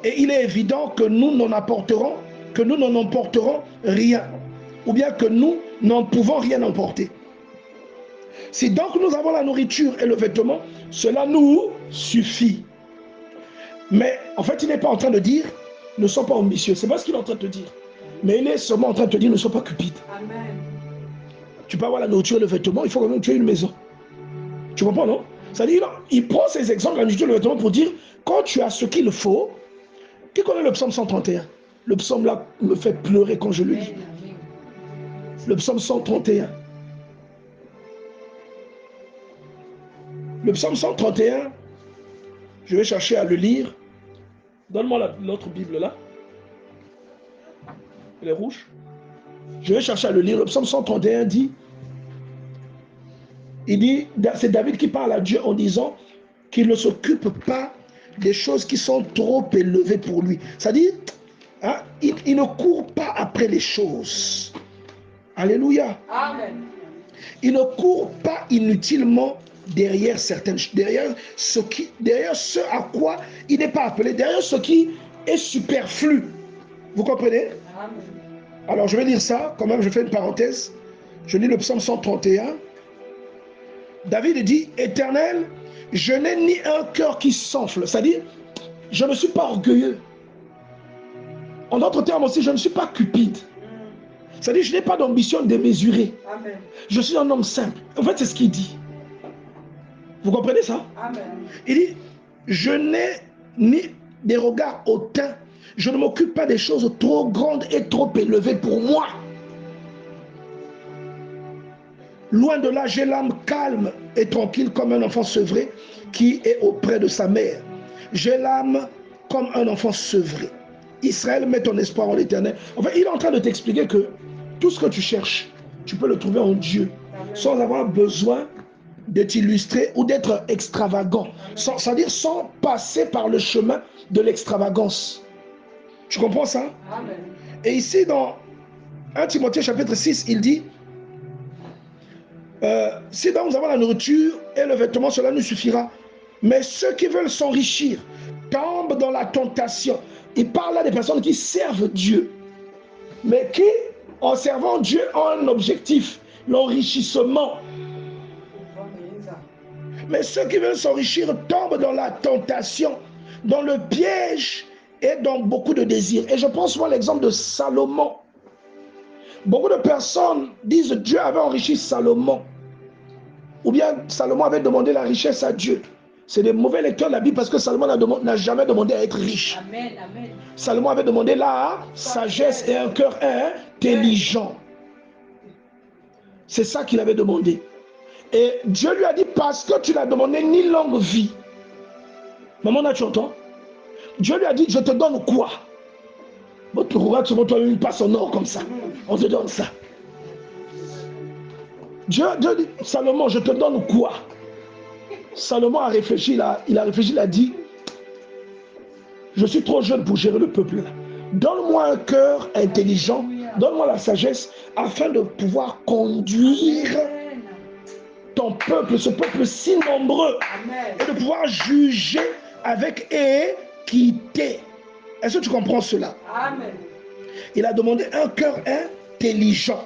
Speaker 3: et il est évident que nous n'en emporterons rien, ou bien que nous n'en pouvons rien emporter. Si donc nous avons la nourriture et le vêtement, cela nous suffit. Mais en fait, il n'est pas en train de dire, ne sois pas ambitieux. C'est pas ce qu'il est en train de te dire. Mais il est seulement en train de te dire, ne sois pas cupide.
Speaker 2: Amen.
Speaker 3: Tu peux avoir la nourriture et le vêtement, il faut quand même que tu aies une maison. Tu comprends, non? C'est-à-dire, il prend ces exemples, la nourriture et le vêtement, pour dire, quand tu as ce qu'il faut, qui connaît le psaume 131? Le psaume là me fait pleurer quand je le lis. Le psaume 131. Le psaume 131, je vais chercher à le lire. Donne-moi l'autre Bible là. Elle est rouge. Je vais chercher à le lire. Le psaume 131 dit, c'est David qui parle à Dieu en disant qu'il ne s'occupe pas des choses qui sont trop élevées pour lui. C'est-à-dire, hein, il ne court pas après les choses. Alléluia.
Speaker 2: Amen.
Speaker 3: Il ne court pas inutilement derrière ce à quoi il n'est pas appelé, derrière ce qui est superflu. Vous comprenez?
Speaker 2: Amen.
Speaker 3: Alors je vais lire ça, quand même je fais une parenthèse. Je lis le psaume 131. David dit, Éternel, je n'ai ni un cœur qui s'enfle. C'est-à-dire, je ne suis pas orgueilleux. En d'autres termes aussi, je ne suis pas cupide. C'est-à-dire, je n'ai pas d'ambition démesurée.
Speaker 2: Amen.
Speaker 3: Je suis un homme simple. En fait, c'est ce qu'il dit. Vous comprenez ça?
Speaker 2: Amen.
Speaker 3: Il dit, je n'ai ni des regards hautains. Je ne m'occupe pas des choses trop grandes et trop élevées pour moi. Loin de là, j'ai l'âme calme et tranquille comme un enfant sevré qui est auprès de sa mère. J'ai l'âme comme un enfant sevré. Israël, met ton espoir en l'Éternel. En fait, il est en train de t'expliquer que tout ce que tu cherches, tu peux le trouver en Dieu, sans avoir besoin de t'illustrer ou d'être extravagant. C'est-à-dire sans passer par le chemin de l'extravagance. Tu comprends ça?
Speaker 2: Amen.
Speaker 3: Et ici, dans 1 Timothée chapitre 6, il dit, si donc nous avons la nourriture et le vêtement, cela nous suffira. Mais ceux qui veulent s'enrichir, tant tombent dans la tentation. Il parle là des personnes qui servent Dieu, mais qui, en servant Dieu, ont un objectif, l'enrichissement. Mais ceux qui veulent s'enrichir tombent dans la tentation, dans le piège et dans beaucoup de désirs. Et je prends souvent l'exemple de Salomon. Beaucoup de personnes disent que Dieu avait enrichi Salomon. Ou bien Salomon avait demandé la richesse à Dieu. C'est des mauvais lecteurs de la Bible parce que Salomon n'a jamais demandé à être riche.
Speaker 2: Amen, amen.
Speaker 3: Salomon avait demandé la sagesse et un cœur intelligent. C'est ça qu'il avait demandé. Et Dieu lui a dit, parce que tu l'as demandé ni longue vie. Maman, là, tu entends? Dieu lui a dit, je te donne quoi? Tu regardes sur toi une passe en or comme ça. On te donne ça. Dieu dit, Salomon, je te donne quoi? Salomon a réfléchi, il a dit, je suis trop jeune pour gérer le peuple. Donne-moi un cœur intelligent, donne-moi la sagesse, afin de pouvoir conduire ton peuple, ce peuple si nombreux, et de pouvoir juger avec équité. Est-ce que tu comprends cela?
Speaker 2: Amen.
Speaker 3: Il a demandé un cœur intelligent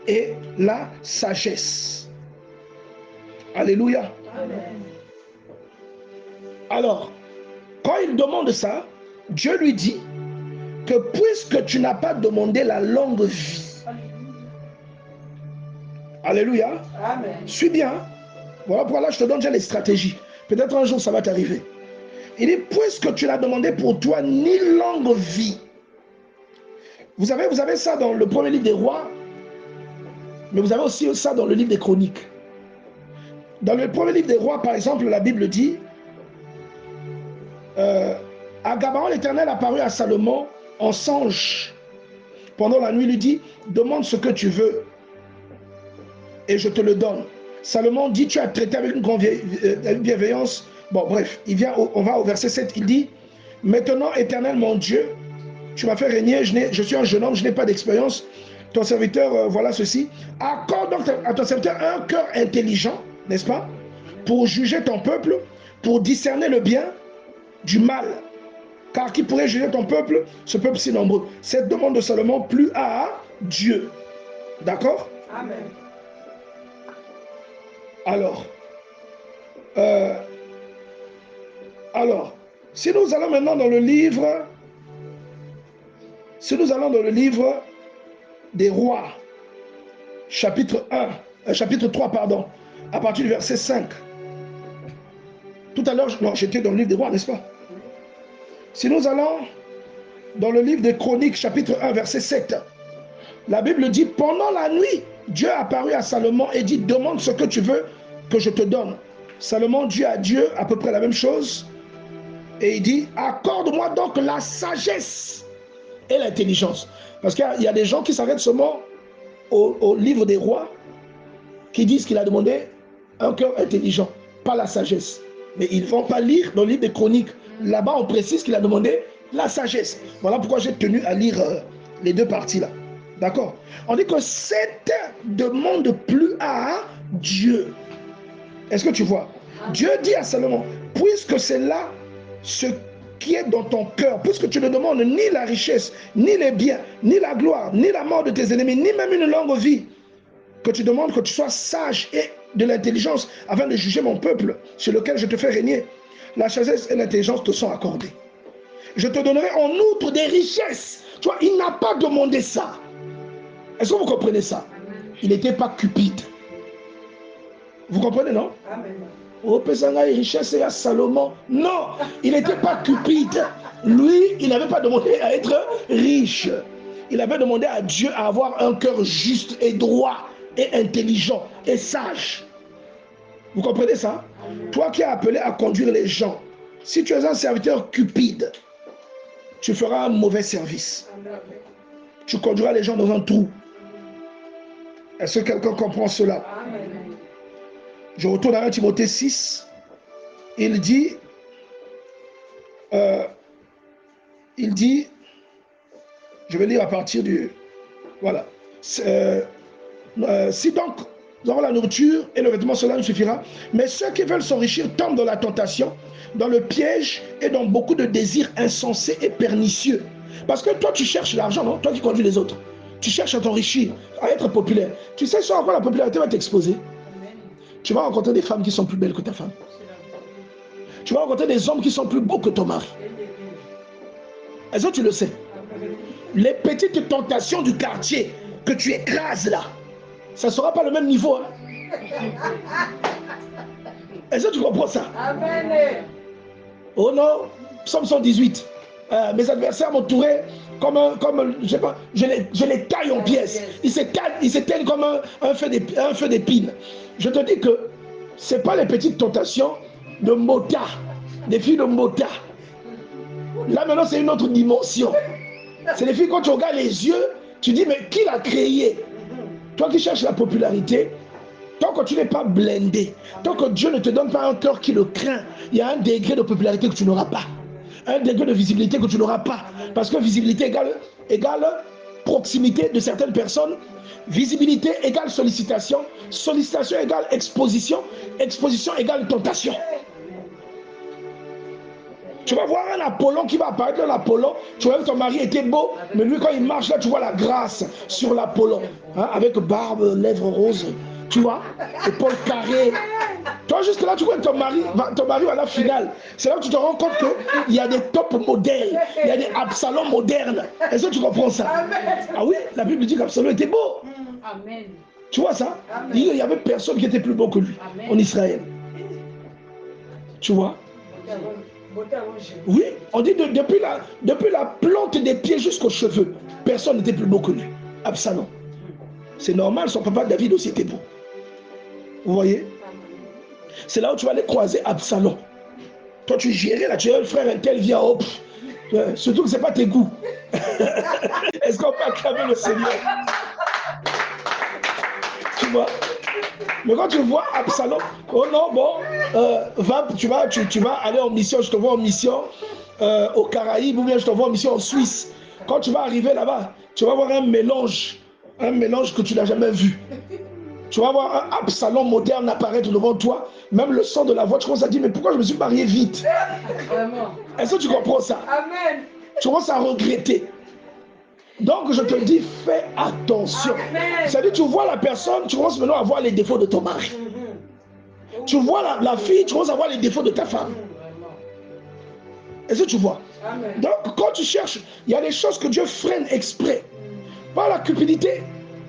Speaker 3: et la sagesse. Alléluia.
Speaker 2: Amen.
Speaker 3: Alors, quand il demande ça, Dieu lui dit que puisque tu n'as pas demandé la longue vie, alléluia,
Speaker 2: Amen.
Speaker 3: suis bien. Voilà pourquoi là je te donne déjà les stratégies. Peut-être un jour ça va t'arriver. Il dit, puisque tu l'as demandé pour toi ni longue vie. Vous avez ça dans le premier livre des rois, mais vous avez aussi ça dans le livre des chroniques. Dans le premier livre des rois, par exemple, la Bible dit, à Gabaon, l'Éternel apparut à Salomon en songe. Pendant la nuit, il lui dit, demande ce que tu veux et je te le donne. Salomon dit, tu as traité avec une grande bienveillance. Bon, bref, on va au verset 7, il dit, maintenant, Éternel mon Dieu, tu m'as fait régner, je suis un jeune homme, je n'ai pas d'expérience. Ton serviteur, voilà ceci. Accorde donc à ton serviteur un cœur intelligent, n'est-ce pas, pour juger ton peuple, pour discerner le bien du mal. Car qui pourrait juger ton peuple, ce peuple si nombreux? Cette demande de Salomon plut à Dieu. D'accord?
Speaker 2: Amen.
Speaker 3: Alors, si nous allons maintenant dans le livre, des rois, chapitre 3, pardon, à partir du verset 5. Tout à l'heure, j'étais dans le livre des rois, n'est-ce pas? Si nous allons dans le livre des chroniques, chapitre 1, verset 7, la Bible dit, pendant la nuit, Dieu apparut à Salomon et dit, demande ce que tu veux que je te donne. Salomon dit à Dieu à peu près la même chose. Et il dit, accorde-moi donc la sagesse et l'intelligence. Parce qu'il y a des gens qui s'arrêtent seulement au livre des rois, qui disent qu'il a demandé un cœur intelligent, pas la sagesse. Mais ils ne vont pas lire dans le livre des chroniques. Là-bas, on précise qu'il a demandé la sagesse. Voilà pourquoi j'ai tenu à lire les deux parties là. D'accord? On dit que cette demande plut à Dieu. Est-ce que tu vois? Dieu dit à Salomon, puisque c'est là ce qui est dans ton cœur, puisque tu ne demandes ni la richesse, ni les biens, ni la gloire, ni la mort de tes ennemis, ni même une longue vie, que tu demandes que tu sois sage et de l'intelligence afin de juger mon peuple sur lequel je te fais régner, la sagesse et l'intelligence te sont accordées. Je te donnerai en outre des richesses. Tu vois, il n'a pas demandé ça. Est-ce que vous comprenez ça? Il n'était pas cupide. Vous comprenez, non?
Speaker 2: Amen.
Speaker 3: Oh, Pesanga et richesse et à Salomon. Non, il n'était pas cupide. Lui, il n'avait pas demandé à être riche. Il avait demandé à Dieu à avoir un cœur juste et droit et intelligent et sage. Vous comprenez ça? Toi qui es appelé à conduire les gens, si tu es un serviteur cupide, tu feras un mauvais service. Tu conduiras les gens dans un trou. Est-ce que quelqu'un comprend cela?
Speaker 2: Amen.
Speaker 3: Je retourne à 1 Timothée 6. Il dit, je vais lire à partir du... Voilà. Si donc nous avons la nourriture et le vêtement, cela nous suffira. Mais ceux qui veulent s'enrichir tombent dans la tentation, dans le piège et dans beaucoup de désirs insensés et pernicieux. Parce que toi, tu cherches l'argent, non? Toi qui conduis les autres. Tu cherches à t'enrichir, à être populaire. Tu sais sur quoi la popularité va t'exposer? Tu vas rencontrer des femmes qui sont plus belles que ta femme. Tu vas rencontrer des hommes qui sont plus beaux que ton mari. Est-ce que tu le sais? Les petites tentations du quartier que tu écrases là, ça ne sera pas le même niveau. Hein? Est-ce que tu comprends ça?
Speaker 2: Amen.
Speaker 3: Oh non, Psaume 118. Mes adversaires m'entouraient comme je sais pas, je les taille en pièces. Ils s'éteignent comme un feu d'épines. Je te dis que ce n'est pas les petites tentations de Mota, des filles de Mota. Là maintenant c'est une autre dimension. C'est les filles, quand tu regardes les yeux, tu dis mais qui l'a créé? Toi qui cherches la popularité, tant que tu n'es pas blindé, tant que Dieu ne te donne pas un cœur qui le craint, il y a un degré de popularité que tu n'auras pas. Un degré de visibilité que tu n'auras pas. Parce que visibilité égale proximité de certaines personnes. Visibilité égale sollicitation. Sollicitation égale exposition. Exposition égale tentation. Tu vas voir un Apollon qui va apparaître dans l'Apollon. Tu vois que ton mari était beau, mais lui quand il marche là, tu vois la grâce sur l'Apollon. Hein, avec barbe, lèvres roses, tu vois, épaules carrées. Toi juste là, tu vois que ton mari va à la finale. C'est là que tu te rends compte qu'il y a des top modèles, il y a des Absalom modernes. Est-ce que tu comprends ça? Ah oui, la Bible dit qu'Absalom était beau.
Speaker 2: Amen.
Speaker 3: Tu vois ça? Il n'y avait personne qui était plus beau que lui en Israël. Tu vois? Oui, on dit depuis la plante des pieds jusqu'aux cheveux, personne n'était plus beau que lui. Absalom. C'est normal, son papa David aussi était beau. Vous voyez? C'est là où tu vas aller croiser Absalom. Toi tu gérais là, tu es un frère, un tel vient hop. Surtout que ce n'est pas tes goûts. Est-ce qu'on peut acclamer le Seigneur? Tu vois? Mais quand tu vois Absalom, oh non, bon, tu vas aller en mission, je te vois en mission aux Caraïbes, ou bien je te vois en mission en Suisse. Quand tu vas arriver là-bas, tu vas voir un mélange que tu n'as jamais vu. Tu vas voir un Absalom moderne apparaître devant toi, même le son de la voix, tu commences à dire, mais pourquoi je me suis marié vite? Est-ce que tu comprends ça?
Speaker 2: Amen.
Speaker 3: Tu commences à regretter. Donc je te dis, fais attention. C'est-à-dire, tu vois la personne, tu commences maintenant à voir les défauts de ton mari. Tu vois la fille, tu commences à voir les défauts de ta femme. Est-ce que tu vois? Donc quand tu cherches, il y a des choses que Dieu freine exprès. Pas la cupidité.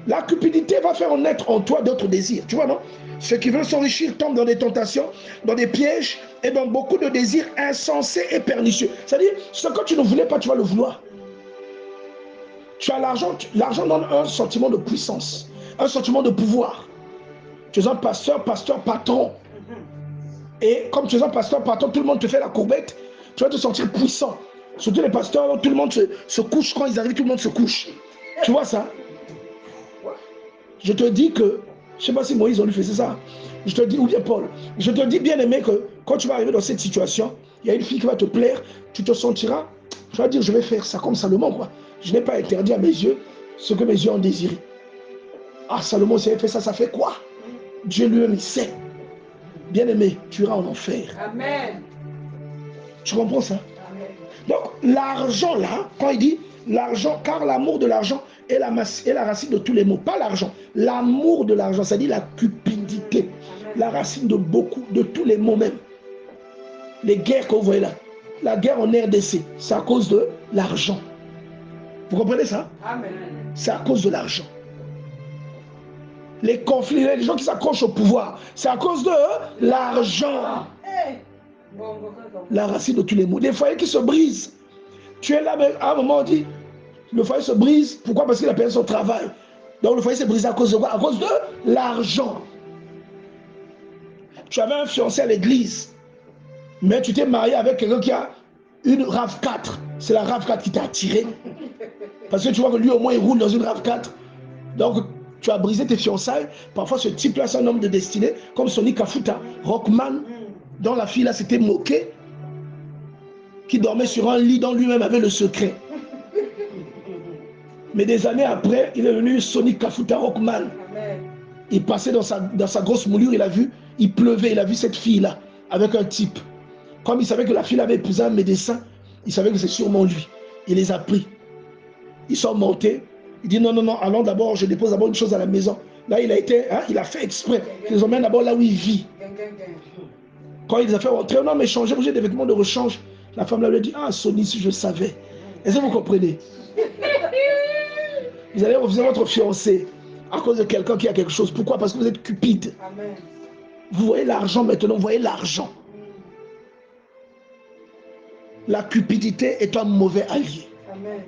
Speaker 3: La cupidité va faire naître en toi d'autres désirs. Tu vois, non? Ceux qui veulent s'enrichir tombent dans des tentations, dans des pièges et dans beaucoup de désirs insensés et pernicieux. C'est-à-dire, ce que tu ne voulais pas, tu vas le vouloir. Tu as l'argent, l'argent donne un sentiment de puissance, un sentiment de pouvoir. Tu es un pasteur, patron. Et comme tu es un pasteur, patron, tout le monde te fait la courbette, tu vas te sentir puissant. Surtout les pasteurs, tout le monde se couche, quand ils arrivent, tout le monde se couche. Tu vois ça? Je te dis que, je ne sais pas si Moïse on lui faisait ça, je te dis, ou bien Paul, je te dis bien aimé que quand tu vas arriver dans cette situation, il y a une fille qui va te plaire, tu te sentiras, tu vas dire, je vais faire ça comme Salomon, quoi. Je n'ai pas interdit à mes yeux ce que mes yeux ont désiré. Ah, Salomon, s'il avait fait ça, ça fait quoi? Dieu lui-même, il sait. Bien aimé, tu iras en enfer.
Speaker 2: Amen.
Speaker 3: Tu comprends ça?
Speaker 2: Amen.
Speaker 3: Donc, l'argent là, quand il dit l'argent, car l'amour de l'argent est la racine de tous les maux. Pas l'argent, l'amour de l'argent, c'est-à-dire la cupidité. Amen. La racine de beaucoup, de tous les maux même. Les guerres que vous voyez là, la guerre en RDC, c'est à cause de l'argent. Vous comprenez ça?
Speaker 2: Amen.
Speaker 3: C'est à cause de l'argent. Les conflits, les gens qui s'accrochent au pouvoir, c'est à cause de l'argent. La racine de tous les maux. Les foyers qui se brisent. Tu es là, mais à un moment on dit, le foyer se brise. Pourquoi? Parce qu'il a perdu son travail. Donc le foyer s'est brisé à cause de quoi? À cause de l'argent. Tu avais un fiancé à l'église, mais tu t'es marié avec quelqu'un qui a une RAV4. C'est la RAV4 qui t'a attiré. Parce que tu vois que lui au moins il roule dans une RAV4. Donc tu as brisé tes fiançailles. Parfois ce type-là c'est un homme de destinée, comme Sonny Kafuta, rockman, dont la fille là s'était moquée, qui dormait sur un lit dont lui-même avait le secret. Mais des années après, il est devenu Sonny Kafuta rockman. Il passait dans sa grosse moulure, il a vu, il pleuvait, il a vu cette fille-là avec un type. Comme il savait que la fille avait épousé un médecin, il savait que c'est sûrement lui. Il les a pris. Ils sont montés. Il dit non, allons d'abord, je dépose d'abord une chose à la maison. Là, il a fait exprès. Ils les emmènent d'abord là où il vit. Quand il les a fait rentrer, non, mais changez, j'ai des vêtements de rechange. La femme là lui a dit, ah, Sonny, si je savais. Est-ce que vous comprenez? Vous allez refuser votre fiancé à cause de quelqu'un qui a quelque chose. Pourquoi? Parce que vous êtes cupide.
Speaker 2: Amen.
Speaker 3: Vous voyez l'argent maintenant, vous voyez l'argent. La cupidité est un mauvais allié.
Speaker 2: Amen.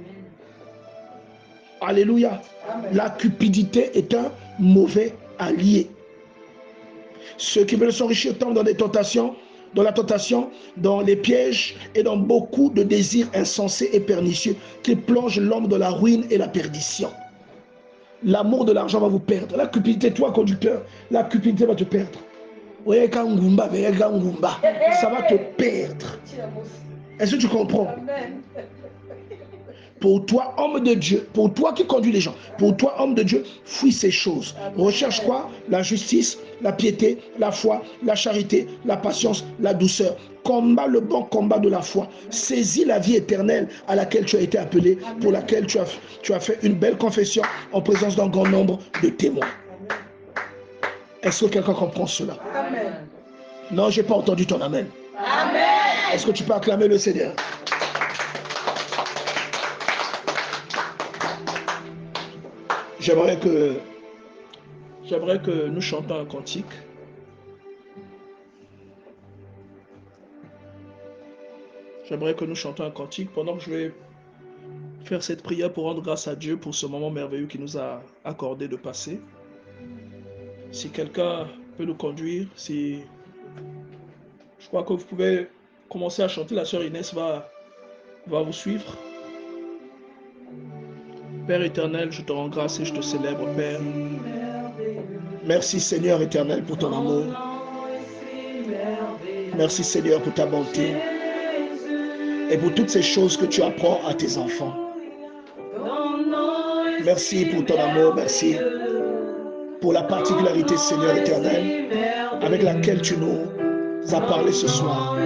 Speaker 3: Alléluia.
Speaker 2: Amen.
Speaker 3: La cupidité est un mauvais allié. Ceux qui veulent s'enrichir tombent dans des tentations, dans la tentation, dans les pièges et dans beaucoup de désirs insensés et pernicieux qui plongent l'homme dans la ruine et la perdition. L'amour de l'argent va vous perdre. La cupidité, toi conducteur, la cupidité va te perdre. Ça va te perdre. Est-ce que tu comprends?
Speaker 2: Amen.
Speaker 3: Pour toi, homme de Dieu, pour toi qui conduis les gens, pour toi, homme de Dieu, fuis ces choses. Recherche quoi? La justice, la piété, la foi, la charité, la patience, la douceur. Combat le bon combat de la foi. Saisis la vie éternelle à laquelle tu as été appelé, pour laquelle tu as fait une belle confession en présence d'un grand nombre de témoins. Est-ce que quelqu'un comprend cela?
Speaker 2: Amen.
Speaker 3: Non, je n'ai pas entendu ton amen.
Speaker 2: Amen.
Speaker 3: Est-ce que tu peux acclamer le Seigneur? J'aimerais que nous chantons un cantique. J'aimerais que nous chantons un cantique pendant que je vais faire cette prière pour rendre grâce à Dieu pour ce moment merveilleux qu'il nous a accordé de passer. Si quelqu'un peut nous conduire, je crois que vous pouvez commencer à chanter. La sœur Inès va vous suivre. Père éternel, je te rends grâce et je te célèbre, Père. Merci Seigneur éternel pour ton amour. Merci Seigneur pour ta bonté et pour toutes ces choses que tu apprends à tes enfants. Merci pour ton amour, merci pour la particularité Seigneur éternel avec laquelle tu nous as parlé ce soir.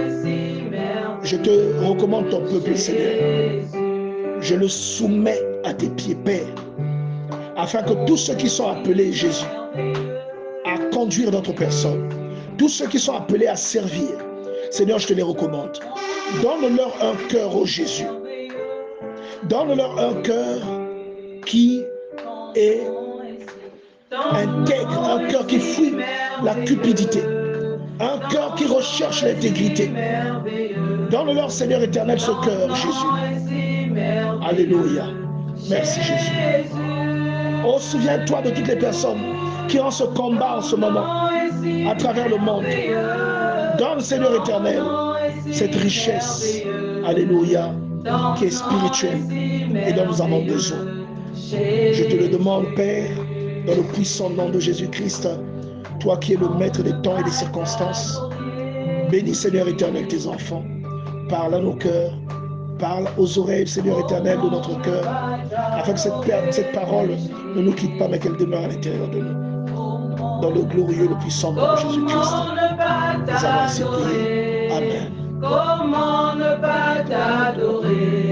Speaker 3: Je te recommande ton peuple Seigneur. Je le soumets à tes pieds, Père, afin que tous ceux qui sont appelés, Jésus, à conduire notre personne, tous ceux qui sont appelés à servir, Seigneur, je te les recommande. Donne-leur un cœur, ô Jésus. Donne-leur un cœur qui est intègre, un cœur qui fuit la cupidité, un cœur qui recherche l'intégrité. Donne-leur, Seigneur éternel, ce cœur, Jésus. Alléluia. Merci Jésus. Oh, souviens-toi de toutes les personnes qui ont ce combat en ce moment à travers le monde. Donne, Seigneur éternel, cette richesse, alléluia, qui est spirituelle et dont nous avons besoin. Je te le demande, Père, dans le puissant nom de Jésus-Christ, toi qui es le maître des temps et des circonstances. Bénis, Seigneur éternel, tes enfants. Parle à nos cœurs. Parle aux oreilles, Seigneur éternel, de notre cœur, afin que cette parole ne nous quitte pas, mais qu'elle demeure à l'intérieur de nous. Dans le glorieux, le puissant nom de Jésus-Christ, nous avons ainsi prié. Amen.
Speaker 2: Comment ne pas t'adorer?